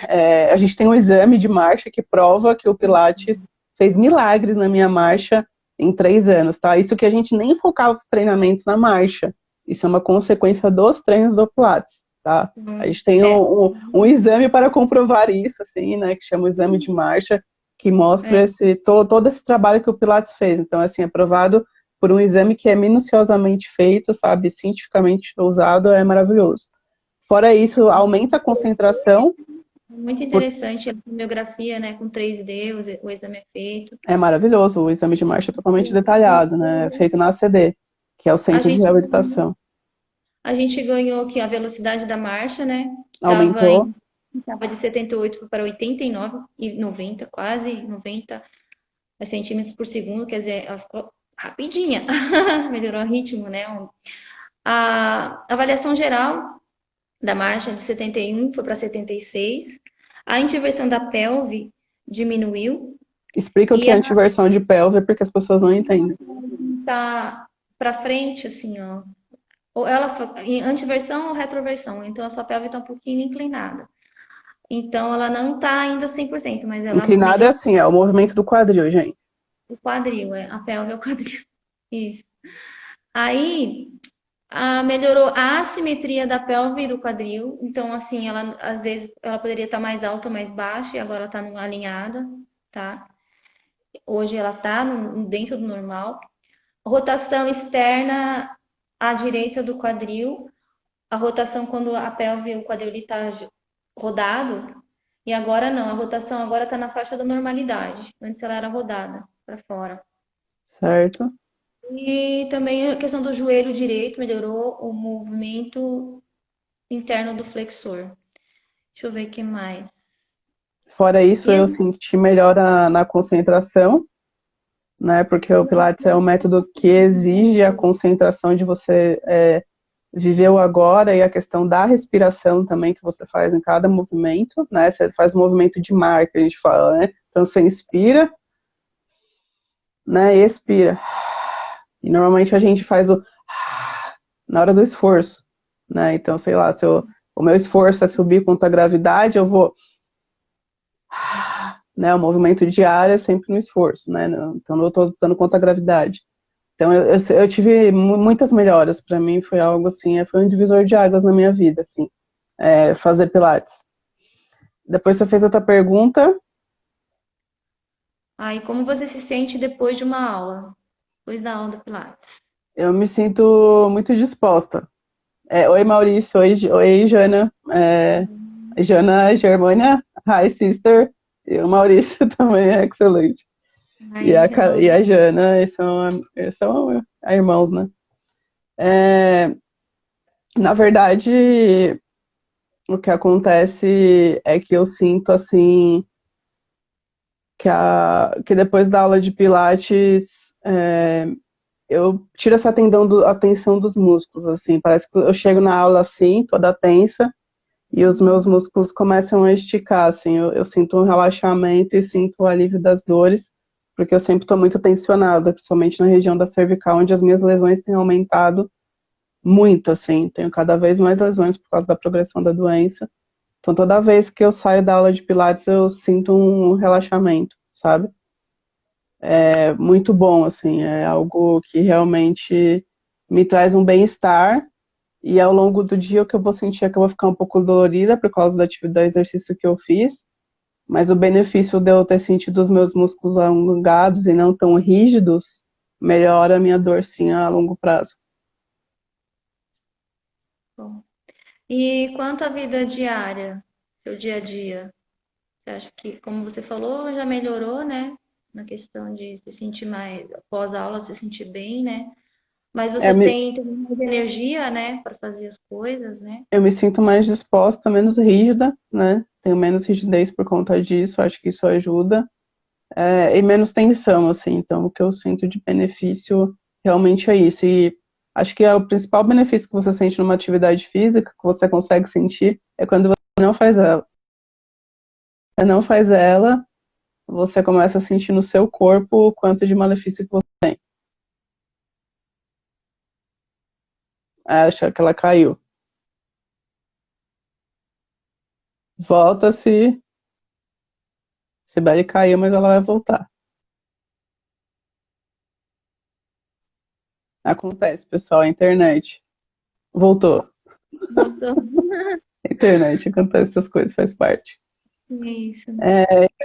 A gente tem um exame de marcha que prova que o Pilates fez milagres na minha marcha em 3 anos, tá? Isso que a gente nem focava os treinamentos na marcha. Isso é uma consequência dos treinos do Pilates, tá? A gente tem É, um exame para comprovar isso, assim, né? Que chama o exame de marcha, que mostra todo esse trabalho que o Pilates fez. Então, assim, é provado por um exame que é minuciosamente feito, sabe? Cientificamente usado, é maravilhoso. Fora isso, aumenta a concentração. muito interessante a bibliografia, né, com 3D, o exame é feito. É maravilhoso, o exame de marcha é totalmente detalhado, né? Feito na ACD, que é o A Centro de gente, Reabilitação. a gente ganhou aqui a velocidade da marcha, né, que Aumentou, estava de 78 para 89 e 90, quase 90 centímetros por segundo, quer dizer, ela ficou rapidinha, melhorou o ritmo, né? A avaliação geral da marcha de 71 foi para 76, a inversão da pelve diminuiu explica o que e é a antiversão de pelve, porque as pessoas não entendem. tá para frente, assim, ó. Ou ela em antiversão ou retroversão, então a sua pelve está um pouquinho inclinada. Então ela não está ainda 100%, mas ela Inclinado é melhorou assim, é o movimento do quadril, gente. o quadril, a pelve é o quadril. Isso. Aí melhorou a assimetria da pelve e do quadril. Então, assim, ela às vezes ela poderia estar mais alta ou mais baixa, e agora ela está alinhada, tá? Hoje ela está dentro do normal. Rotação externa à direita do quadril. A rotação quando a pelve e o quadril está rodado. E agora não, a rotação agora está na faixa da normalidade. Antes ela era rodada para fora. Certo? E também a questão do joelho direito melhorou o movimento interno do flexor. Deixa eu ver o que mais. Fora isso, E eu senti melhora na concentração, né? Porque o Pilates é um método que exige a concentração de você viver o agora e a questão da respiração também que você faz em cada movimento, né? Você faz um movimento de mar, que a gente fala, né? Então você inspira, né? E expira. E normalmente a gente faz na hora do esforço, né? Então, sei lá, se o meu esforço é subir contra a gravidade, eu vou, né? O movimento diário é sempre no esforço, né? Então eu estou lutando contra a gravidade. Então eu tive muitas melhoras. Para mim foi algo assim, foi um divisor de águas na minha vida, assim, fazer Pilates. Depois você fez outra pergunta. Aí, como você se sente depois de uma aula? Depois da aula do Pilates? Eu me sinto muito disposta. Oi, Maurício. Oi, Jana. Jana, Germânia, hi, sister. E o Maurício também é excelente. E Aí, e a Jana, eles são irmãos, né? É, na verdade, o que acontece é que eu sinto, assim, que depois da aula de Pilates, eu tiro essa atenção dos músculos, assim. Parece que eu chego na aula, assim, toda tensa, e os meus músculos começam a esticar, assim, eu sinto um relaxamento e sinto o alívio das dores, porque eu sempre estou muito tensionada, principalmente na região da cervical, onde as minhas lesões têm aumentado muito, assim, tenho cada vez mais lesões por causa da progressão da doença, então toda vez que eu saio da aula de Pilates eu sinto um relaxamento, sabe? É muito bom, assim, é algo que realmente me traz um bem-estar. E ao longo do dia, o que eu vou sentir é que eu vou ficar um pouco dolorida por causa da atividade, do exercício que eu fiz, mas o benefício de eu ter sentido os meus músculos alongados e não tão rígidos melhora a minha dor, sim, a longo prazo. bom. E quanto à vida diária, seu dia a dia? Você acha que, como você falou, já melhorou, né? Na questão de se sentir mais, após a aula, se sentir bem, né? Mas É, você tem mais energia, né, para fazer as coisas, né? eu me sinto mais disposta, menos rígida, né? Tenho menos rigidez por conta disso, acho que isso ajuda. E menos tensão, assim. Então, o que eu sinto de benefício realmente é isso. E acho que o principal benefício que você sente numa atividade física, que você consegue sentir, é quando você não faz ela. Você não faz ela, você começa a sentir no seu corpo o quanto de malefício que você tem. Acha que ela caiu. Volta-se. Sibeli caiu, mas ela vai voltar. Acontece, pessoal, a internet. Voltou. Voltou. A internet acontece essas coisas, faz parte. Isso.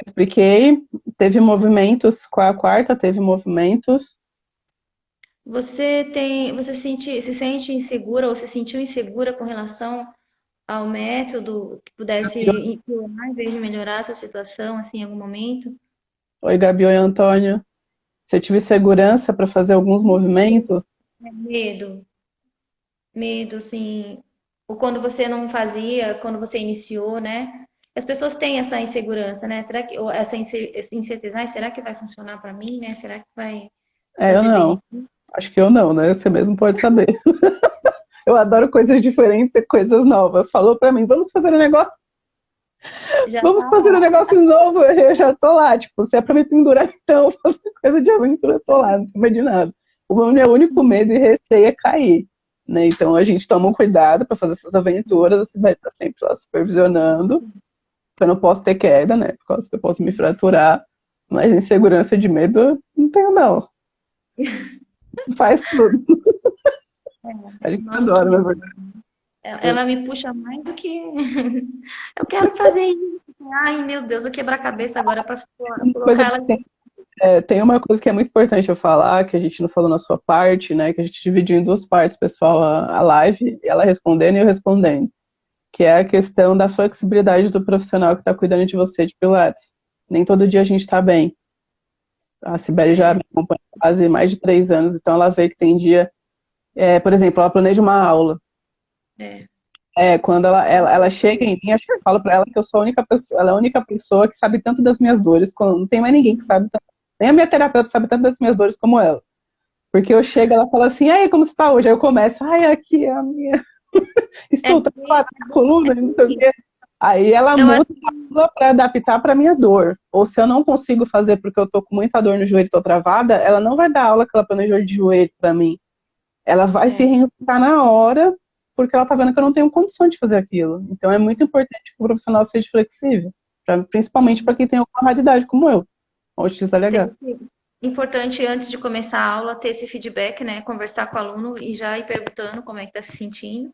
Expliquei, teve movimentos, com a quarta teve movimentos. Se sente insegura ou se sentiu insegura com relação ao método que pudesse impiorar em vez de melhorar essa situação, assim, em algum momento? Oi, Gabi, oi, Antônio. Se eu tive segurança para fazer alguns movimentos, Medo, medo, assim, ou quando você não fazia, quando você iniciou, né? As pessoas têm essa insegurança, né? Será que, ou essa incerteza, "Ai, será que vai funcionar para mim, né? Será que vai eu fazer bem?" não. Acho que eu não, né? Você mesmo pode saber. Eu adoro coisas diferentes e coisas novas. Falou para mim, Já vamos tá fazer um lá. negócio novo. Eu já tô lá. Tipo, se é para me pendurar, então, fazer coisa de aventura, eu tô lá, não tem medo de nada. O meu único medo e receio é cair. Né? Então a gente toma um cuidado para fazer essas aventuras, você vai estar sempre lá supervisionando. Eu não posso ter queda, né? Por causa que eu posso me fraturar. Mas insegurança de medo, não tenho, não. Faz tudo. A gente Não me adora, na quis. verdade. Ela me puxa mais do que eu quero fazer isso. Ai, meu Deus, vou quebrar a cabeça agora para Uma coisa colocar ela. tem uma coisa que é muito importante eu falar, que a gente não falou na sua parte, né? Que a gente dividiu em duas partes, pessoal, a live, ela respondendo e eu respondendo. Que é a questão da flexibilidade do profissional que está cuidando de você de Pilates. Nem todo dia a gente está bem. A Sibeli já É, me acompanha há quase mais de 3 anos, então ela vê que tem dia. Por exemplo, ela planeja uma aula. é, Quando ela chega em mim, acho que eu falo pra ela que eu sou a única pessoa, ela é a única pessoa que sabe tanto das minhas dores, não tem mais ninguém que sabe tanto, nem a minha terapeuta sabe tanto das minhas dores como ela. Porque eu chego, ela fala assim, aí, como você tá hoje? Aí eu começo, ai, aqui é a minha, é, estou travada na coluna, não sei o quê. Aí ela eu acho muda a aula para adaptar para minha dor. Ou se eu não consigo fazer porque eu tô com muita dor no joelho e tô travada, ela não vai dar a aula que ela planejou de joelho para mim. Ela vai se é, reinventar na hora, porque ela tá vendo que eu não tenho condição de fazer aquilo. Então é muito importante que o profissional seja flexível, principalmente para quem tem alguma raridade como eu, autista tem legal. importante antes de começar a aula ter esse feedback, né? Conversar com o aluno e já ir perguntando como é que tá se sentindo.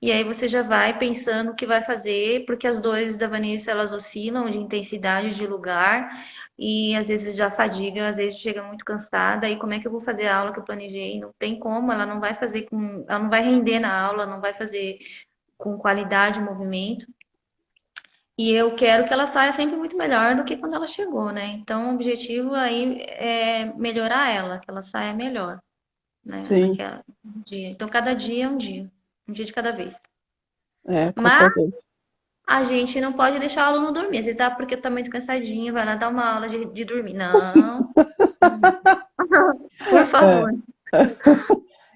E aí você já vai pensando o que vai fazer, porque as dores da Vanessa elas oscilam de intensidade, de lugar. e às vezes já fadiga, às vezes chega muito cansada, e como é que eu vou fazer a aula que eu planejei? Não tem como, ela não vai render na aula, não vai fazer com qualidade o movimento. E eu quero que ela saia sempre muito melhor do que quando ela chegou, né? Então, o objetivo aí é melhorar ela, que ela saia melhor, né? Sim, Naquela dia. Então, cada dia é um dia de cada vez. com Mas certeza. a gente não pode deixar o aluno dormir. Às vezes, porque tá muito cansadinho, vai lá dar uma aula de dormir. Não, por É. favor.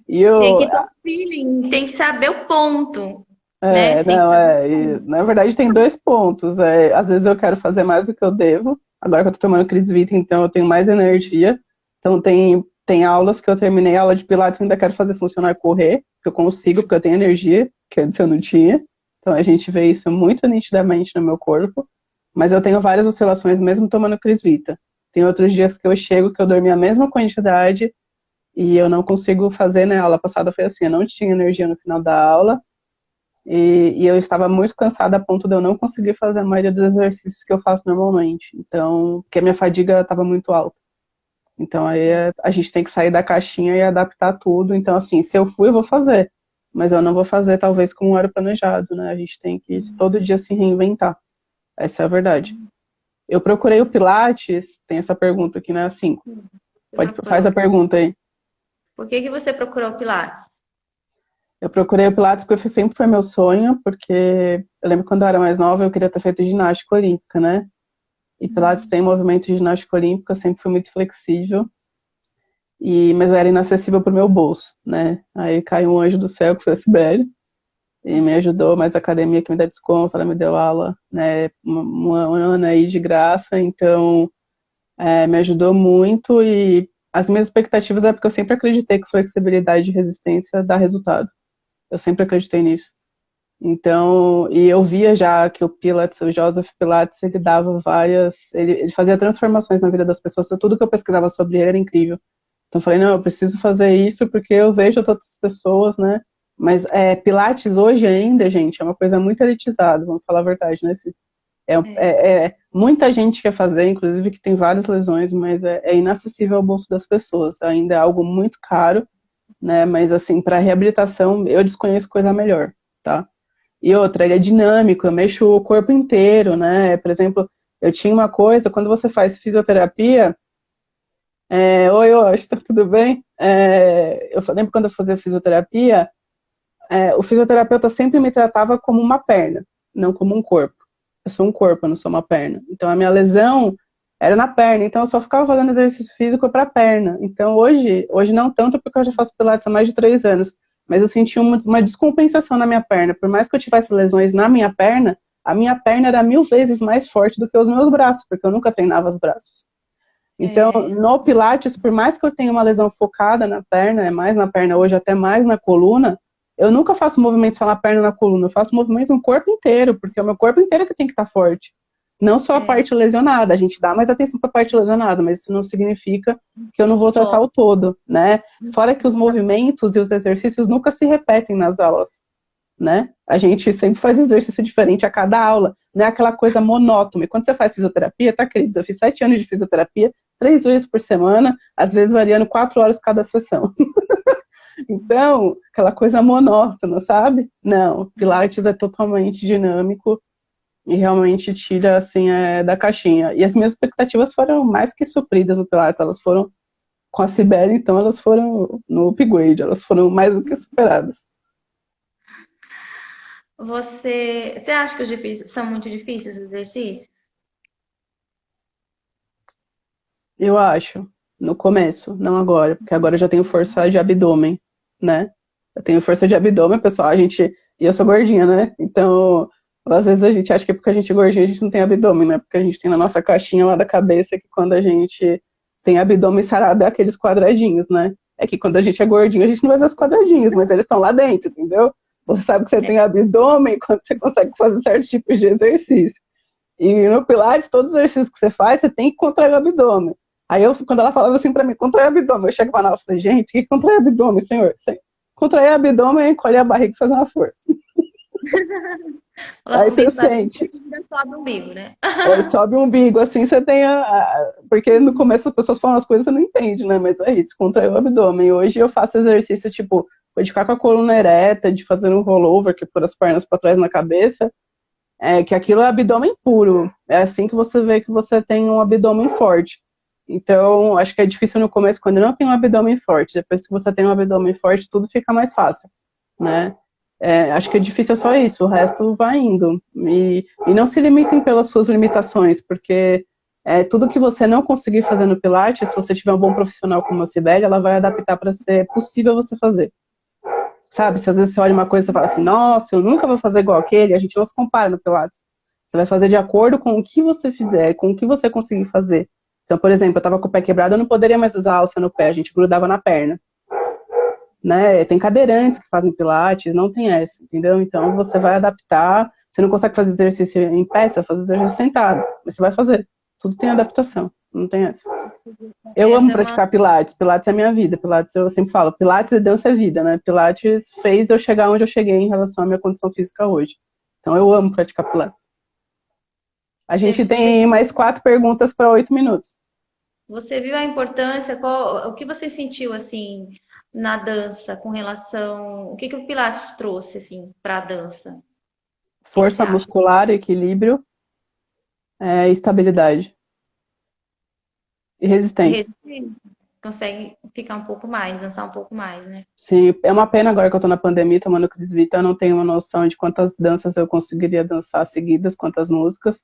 E Tem eu, que ter um feeling, tem que saber o ponto, né? Tem que não, saber o na verdade tem dois pontos. Às vezes eu quero fazer mais do que eu devo. Agora que eu tô tomando Crisvita, então eu tenho mais energia. Então tem aulas que eu terminei, aula de Pilates, eu ainda quero fazer funcionar correr, que eu consigo, porque eu tenho energia, que antes eu não tinha. Então a gente vê isso muito nitidamente no meu corpo. Mas eu tenho várias oscilações mesmo tomando Crisvita. Tem outros dias que eu chego, que eu dormi a mesma quantidade e eu não consigo fazer, né? A aula passada foi assim, eu não tinha energia no final da aula. E eu estava muito cansada a ponto de eu não conseguir fazer a maioria dos exercícios que eu faço normalmente. Então, porque a minha fadiga estava muito alta. Então, a gente tem que sair da caixinha e adaptar tudo. Então, assim, se eu fui, eu vou fazer. Mas eu não vou fazer, talvez, como era planejado, né? A gente tem que todo dia se reinventar. Essa é a verdade. Eu procurei o Pilates, tem essa pergunta aqui, né? Assim, Você faz a procurou. pergunta aí. Por que que você procurou o Pilates? Eu procurei o Pilates porque sempre foi meu sonho, porque eu lembro quando eu era mais nova, eu queria ter feito ginástica olímpica, né? E Pilates tem movimento de ginástica olímpica, sempre fui muito flexível, mas era inacessível para o meu bolso, né? Aí caiu um anjo do céu, que foi a Sibeli, e me ajudou, mas a academia que me dá desconto, ela me deu aula, né, um ano aí de graça, então me ajudou muito e as minhas expectativas é porque eu sempre acreditei que flexibilidade e resistência dá resultado. Eu sempre acreditei nisso. Então, e eu via já que o Pilates, o Joseph Pilates, ele dava ele fazia transformações na vida das pessoas, então, tudo que eu pesquisava sobre ele era incrível. Então eu falei, não, eu preciso fazer isso porque eu vejo outras pessoas, né? Mas Pilates hoje ainda, gente, é uma coisa muito elitizada, vamos falar a verdade, né? Muita gente quer fazer, inclusive que tem várias lesões, mas é inacessível ao bolso das pessoas. Ainda é algo muito caro, né? Mas assim, para reabilitação, eu desconheço coisa melhor, tá? E outra, ele é dinâmico, eu mexo o corpo inteiro, né? Por exemplo, eu tinha uma coisa, quando você faz fisioterapia, oi, tá tudo bem? Eu lembro quando eu fazia fisioterapia, o fisioterapeuta sempre me tratava como uma perna, não como um corpo. Eu sou um corpo, eu não sou uma perna. Então a minha lesão era na perna, então eu só ficava fazendo exercício físico para perna. Então hoje não tanto porque eu já faço pilates há mais de 3 anos, mas eu senti uma descompensação na minha perna. Por mais que eu tivesse lesões na minha perna, a minha perna era 1000 vezes mais forte do que os meus braços, porque eu nunca treinava os braços. Então, no Pilates, por mais que eu tenha uma lesão focada na perna, é mais na perna hoje, até mais na coluna, eu nunca faço movimento só na perna e na coluna, eu faço movimento no corpo inteiro, porque é o meu corpo inteiro que tem que estar forte. Não só a parte lesionada, a gente dá mais atenção para a parte lesionada, mas isso não significa que eu não vou tratar o todo, né? Fora que os movimentos e os exercícios nunca se repetem nas aulas, né? A gente sempre faz exercício diferente a cada aula, não é aquela coisa monótona. E quando você faz fisioterapia, tá, queridos? Eu fiz 7 anos de fisioterapia, 3 vezes por semana, às vezes variando 4 horas cada sessão. Então, aquela coisa monótona, sabe? Não, Pilates é totalmente dinâmico e realmente tira, assim, da caixinha. E as minhas expectativas foram mais que supridas no Pilates, elas foram com a Cibele, então elas foram no upgrade, elas foram mais do que superadas. Você acha que são muito difíceis os exercícios? Eu acho, no começo, não agora, porque agora eu já tenho força de abdômen, né? Eu tenho força de abdômen, pessoal, e eu sou gordinha, né? Então, às vezes a gente acha que porque a gente é gordinha a gente não tem abdômen, né? Porque a gente tem na nossa caixinha lá da cabeça que quando a gente tem abdômen sarado é aqueles quadradinhos, né? É que quando a gente é gordinho a gente não vai ver os quadradinhos, mas eles estão lá dentro, entendeu? Você sabe que você tem abdômen quando você consegue fazer certos tipos de exercício. E no Pilates, todos os exercícios que você faz, você tem que contrair o abdômen. Aí, quando ela falava assim pra mim, contrair o abdômen, eu chegava nela e falei, gente, o que é contrair abdômen, senhor? Contrair o abdômen é encolher a barriga e fazer uma força. Coloca Aí um você umbigo pra dentro sente. e vira só do umbigo, né? Aí sobe o umbigo, assim você tem porque no começo as pessoas falam as coisas e você não entende, né? Mas é isso, contrai o abdômen. Hoje eu faço exercício, tipo, de ficar com a coluna ereta, de fazer um rollover, que pôr as pernas para trás na cabeça, que aquilo é abdômen puro. É assim que você vê que você tem um abdômen forte. Então, acho que é difícil no começo quando não tem um abdômen forte. Depois que você tem um abdômen forte, tudo fica mais fácil, né? Acho que é difícil só isso, o resto vai indo. E não se limitem pelas suas limitações, porque tudo que você não conseguir fazer no Pilates, se você tiver um bom profissional como a Cibele, ela vai adaptar para ser possível você fazer. Sabe? Se às vezes você olha uma coisa e fala assim, nossa, eu nunca vou fazer igual aquele, a gente não se compara no Pilates. Você vai fazer de acordo com o que você fizer, com o que você conseguir fazer. Então, por exemplo, eu estava com o pé quebrado, eu não poderia mais usar a alça no pé, a gente grudava na perna. Né? Tem cadeirantes que fazem pilates, não tem essa, entendeu? Então você vai adaptar. Você não consegue fazer exercício em pé, você vai fazer exercício sentado, mas você vai fazer. Tudo tem adaptação, não tem essa. Eu amo Essa é uma. praticar pilates, pilates é minha vida, pilates eu sempre falo, pilates e dança é vida, né? Pilates fez eu chegar onde eu cheguei em relação à minha condição física hoje. Então eu amo praticar pilates. A gente Você tem mais 4 perguntas para 8 minutos. Você viu a importância? O que você sentiu assim na dança com relação? O que o Pilates trouxe assim para a dança? O que você Força acha? muscular, equilíbrio, estabilidade e resistência. Consegue ficar um pouco mais, dançar um pouco mais, né? Sim, é uma pena agora que eu tô na pandemia tomando Crisvita, eu não tenho uma noção de quantas danças eu conseguiria dançar seguidas, quantas músicas.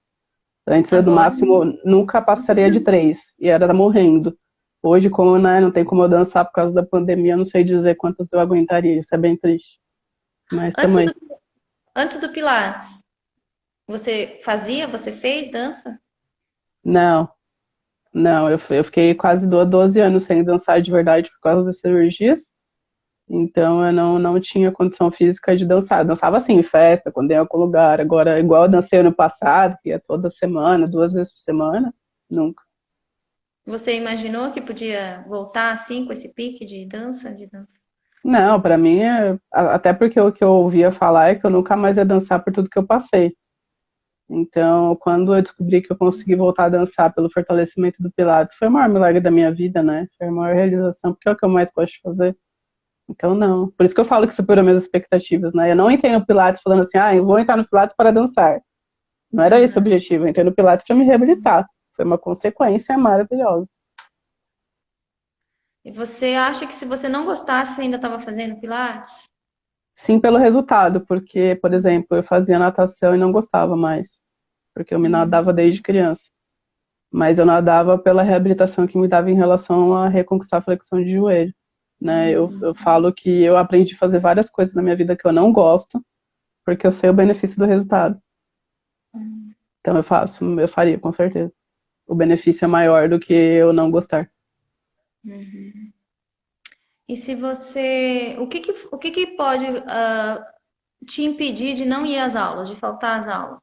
Antes eu, no Agora, máximo, nunca passaria de 3, e era morrendo. Hoje, como né, não tem como eu dançar por causa da pandemia, eu não sei dizer quantas eu aguentaria, isso é bem triste. Mas antes também. do, antes do Pilates, você fez dança? Não, não, eu fiquei quase 12 anos sem dançar de verdade por causa das cirurgias. Então eu não tinha condição física de dançar. Eu dançava assim, em festa, quando ia em algum lugar. Agora, igual eu dancei ano passado, que ia toda semana, 2 vezes por semana, nunca. Você imaginou que podia voltar assim com esse pique de dança, Não, pra mim, até porque o que eu ouvia falar é que eu nunca mais ia dançar por tudo que eu passei. Então, quando eu descobri que eu consegui voltar a dançar pelo fortalecimento do Pilates, foi o maior milagre da minha vida, né? Foi a maior realização, porque é o que eu mais gosto de fazer. Então, não. Por isso que eu falo que superou minhas expectativas, né? Eu não entrei no Pilates falando assim, eu vou entrar no Pilates para dançar. Não era esse o Uhum. objetivo. Eu entrei no Pilates para me reabilitar. Foi uma consequência maravilhosa. E você acha que se você não gostasse, você ainda estava fazendo Pilates? Sim, pelo resultado, porque, por exemplo, eu fazia natação e não gostava mais, porque eu me Uhum. nadava desde criança. Mas eu nadava pela reabilitação que me dava em relação a reconquistar a flexão de joelho. Né? Eu falo que eu aprendi a fazer várias coisas na minha vida que eu não gosto, porque eu sei o benefício do resultado. Então eu faria, com certeza. O benefício é maior do que eu não gostar. Uhum. E se você, o que que pode te impedir de não ir às aulas, de faltar às aulas?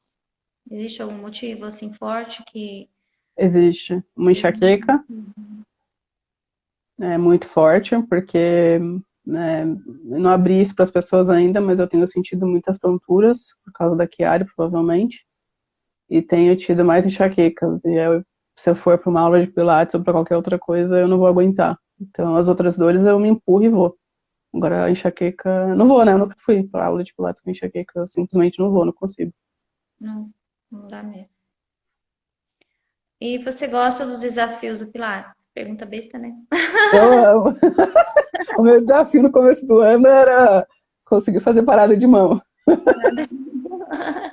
Existe algum motivo assim forte que Existe uma enxaqueca muito forte, porque não abri isso para as pessoas ainda, mas eu tenho sentido muitas tonturas por causa da Chiari, provavelmente, e tenho tido mais enxaquecas. Se eu for para uma aula de pilates ou para qualquer outra coisa, eu não vou aguentar. Então, as outras dores eu me empurro e vou. Agora, a enxaqueca, não vou, né? Eu nunca fui para aula de pilates com enxaqueca, eu simplesmente não vou, não consigo. não, não dá mesmo? E você gosta dos desafios do Pilates? Pergunta besta, né? Eu amo. O meu desafio no começo do ano era conseguir fazer parada de mão. Nada de...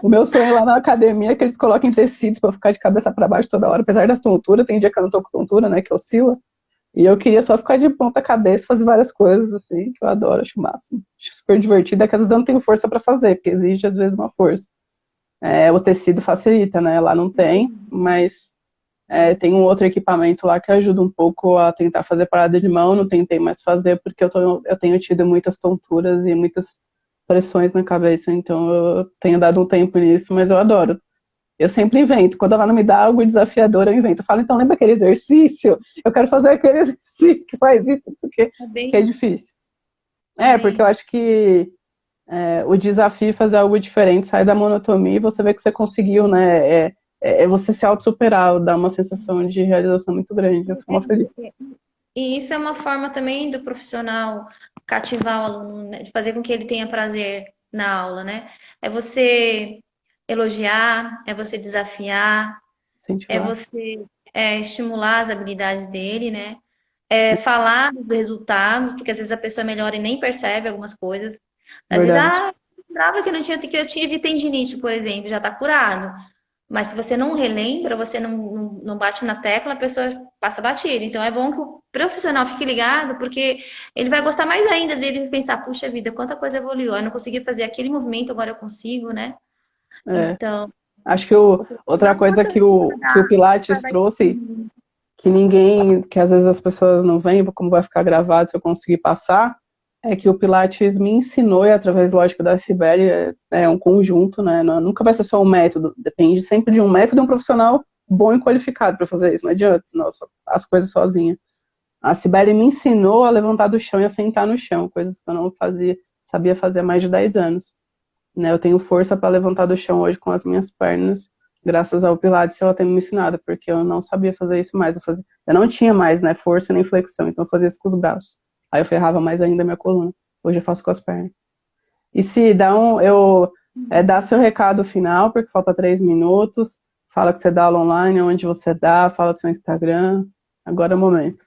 O meu sonho lá na academia é que eles coloquem tecidos pra eu ficar de cabeça pra baixo toda hora, apesar das tonturas, tem dia que eu não tô com tontura, né, que oscila. E eu queria só ficar de ponta cabeça, fazer várias coisas, assim, que eu adoro, acho o máximo. Acho super divertido, é que às vezes eu não tenho força pra fazer, porque exige às vezes uma força. O tecido facilita, né, lá não tem, mas tem um outro equipamento lá que ajuda um pouco a tentar fazer parada de mão, não tentei mais fazer, porque eu tenho tido muitas tonturas e muitas pressões na cabeça, então eu tenho dado um tempo nisso, mas eu adoro. Eu sempre invento. Quando ela não me dá algo desafiador, eu invento. Eu falo, então lembra aquele exercício? Eu quero fazer aquele exercício que faz isso, não sei o quê, É que é bem, difícil. é Porque bem. eu acho que o desafio é fazer algo diferente, sair da monotonia e você vê que você conseguiu, né? Você se auto-superar, dá uma sensação de realização muito grande. Eu fico muito feliz. E isso é uma forma também do profissional cativar o aluno, né? De fazer com que ele tenha prazer na aula, né? É você elogiar, é você desafiar, é Incentivar. você estimular as habilidades dele, né? É falar dos resultados, porque às vezes a pessoa melhora e nem percebe algumas coisas. Às vezes, Verdade. lembrava que eu tive tendinite, por exemplo, já tá curado. Mas se você não relembra, você não bate na tecla, a pessoa passa batida. Então é bom que o profissional fique ligado, porque ele vai gostar mais ainda de ele pensar, puxa vida, quanta coisa evoluiu. Eu não consegui fazer aquele movimento, agora eu consigo, né? É. Então, Acho que outra coisa que o Pilates guardar trouxe, isso. que às vezes as pessoas não veem, como vai ficar gravado se eu conseguir passar, é que o Pilates me ensinou, e através, lógico, da Cibele, é um conjunto, né? Nunca vai ser só um método, depende sempre de um método e um profissional bom e qualificado para fazer isso, não adianta, senão as coisas sozinha. A Cibele me ensinou a levantar do chão e a sentar no chão, coisas que eu não sabia fazer há mais de 10 anos. Né? Eu tenho força para levantar do chão hoje com as minhas pernas, graças ao Pilates ela tem me ensinado, porque eu não sabia fazer isso mais. Eu não tinha mais, né, força nem flexão, então eu fazia isso com os braços. Aí eu ferrava mais ainda a minha coluna. Hoje eu faço com as pernas. E se dá seu recado final, porque falta 3 minutos, fala que você dá aula online, onde você dá, fala seu Instagram, agora é o momento.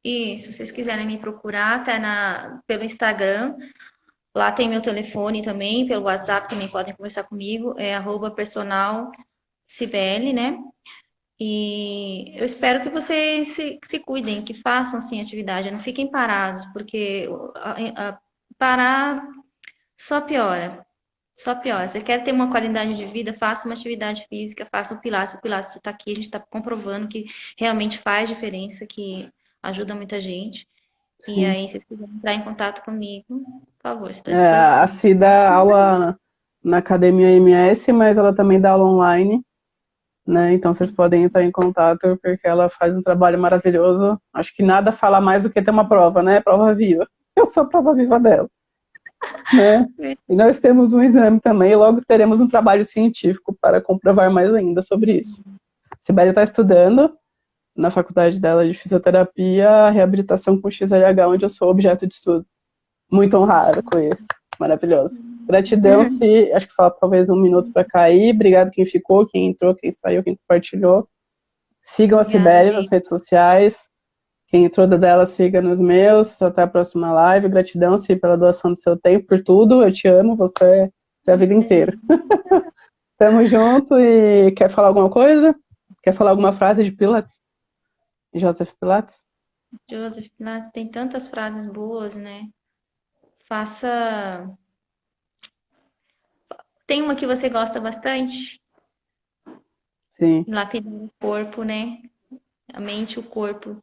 E se vocês quiserem me procurar, até pelo Instagram, lá tem meu telefone também, pelo WhatsApp também podem conversar comigo, é @personalcibele, né? E eu espero que vocês se cuidem, que façam sim atividade, não fiquem parados, porque parar só piora. Só piora. Você quer ter uma qualidade de vida, faça uma atividade física, faça o Pilates. O Pilates está aqui, a gente está comprovando que realmente faz diferença, que ajuda muita gente. E Sim. aí, se vocês quiserem entrar em contato comigo, por favor, estou à A disposição. Ci dá aula na Academia MS, mas ela também dá aula online, né? Então vocês podem entrar em contato, porque ela faz um trabalho maravilhoso. Acho que nada fala mais do que ter uma prova, né? Prova viva. Eu sou a prova viva dela, né? E nós temos um exame também, e logo teremos um trabalho científico para comprovar mais ainda sobre isso. Sibeli está estudando na faculdade dela de fisioterapia, reabilitação com XLH, onde eu sou objeto de estudo. Muito honrada com isso. Maravilhoso. Gratidão, se acho que falta talvez 1 minuto para cair. Obrigado quem ficou, quem entrou, quem saiu, quem compartilhou. Sigam a Obrigada, Cibele nas gente. redes sociais. Quem entrou da dela, siga nos meus. Até a próxima live. Gratidão, Si, pela doação do seu tempo, por tudo. Eu te amo, você é a vida inteira. Tamo junto e quer falar alguma coisa? Quer falar alguma frase de Pilates? Joseph Pilates? Joseph Pilates tem tantas frases boas, né? Faça. Tem uma que você gosta bastante? Sim. Lapidar o corpo, né? A mente e o corpo.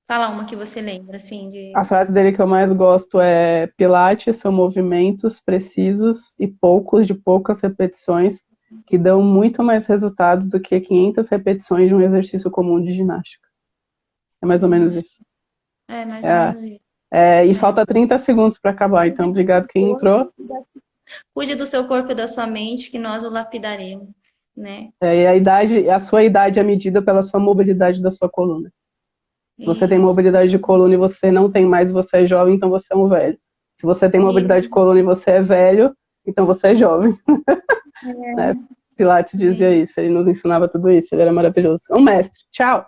Fala uma que você lembra, assim, A de. frase dele que eu mais gosto é: Pilates são movimentos precisos e poucos de poucas repetições que dão muito mais resultados do que 500 repetições de um exercício comum de ginástica. É mais ou menos isso. É mais ou menos isso. E falta 30 segundos para acabar, então obrigado quem entrou. Cuide do seu corpo e da sua mente, que nós o lapidaremos, né? E a sua idade é medida pela sua mobilidade da sua coluna. Se você tem Isso. mobilidade de coluna e você não tem mais, você é jovem, então você é um velho. Se você tem mobilidade de coluna e você é velho, então você é jovem. Né? Pilates dizia isso, ele nos ensinava tudo isso, ele era maravilhoso. Um mestre. Tchau!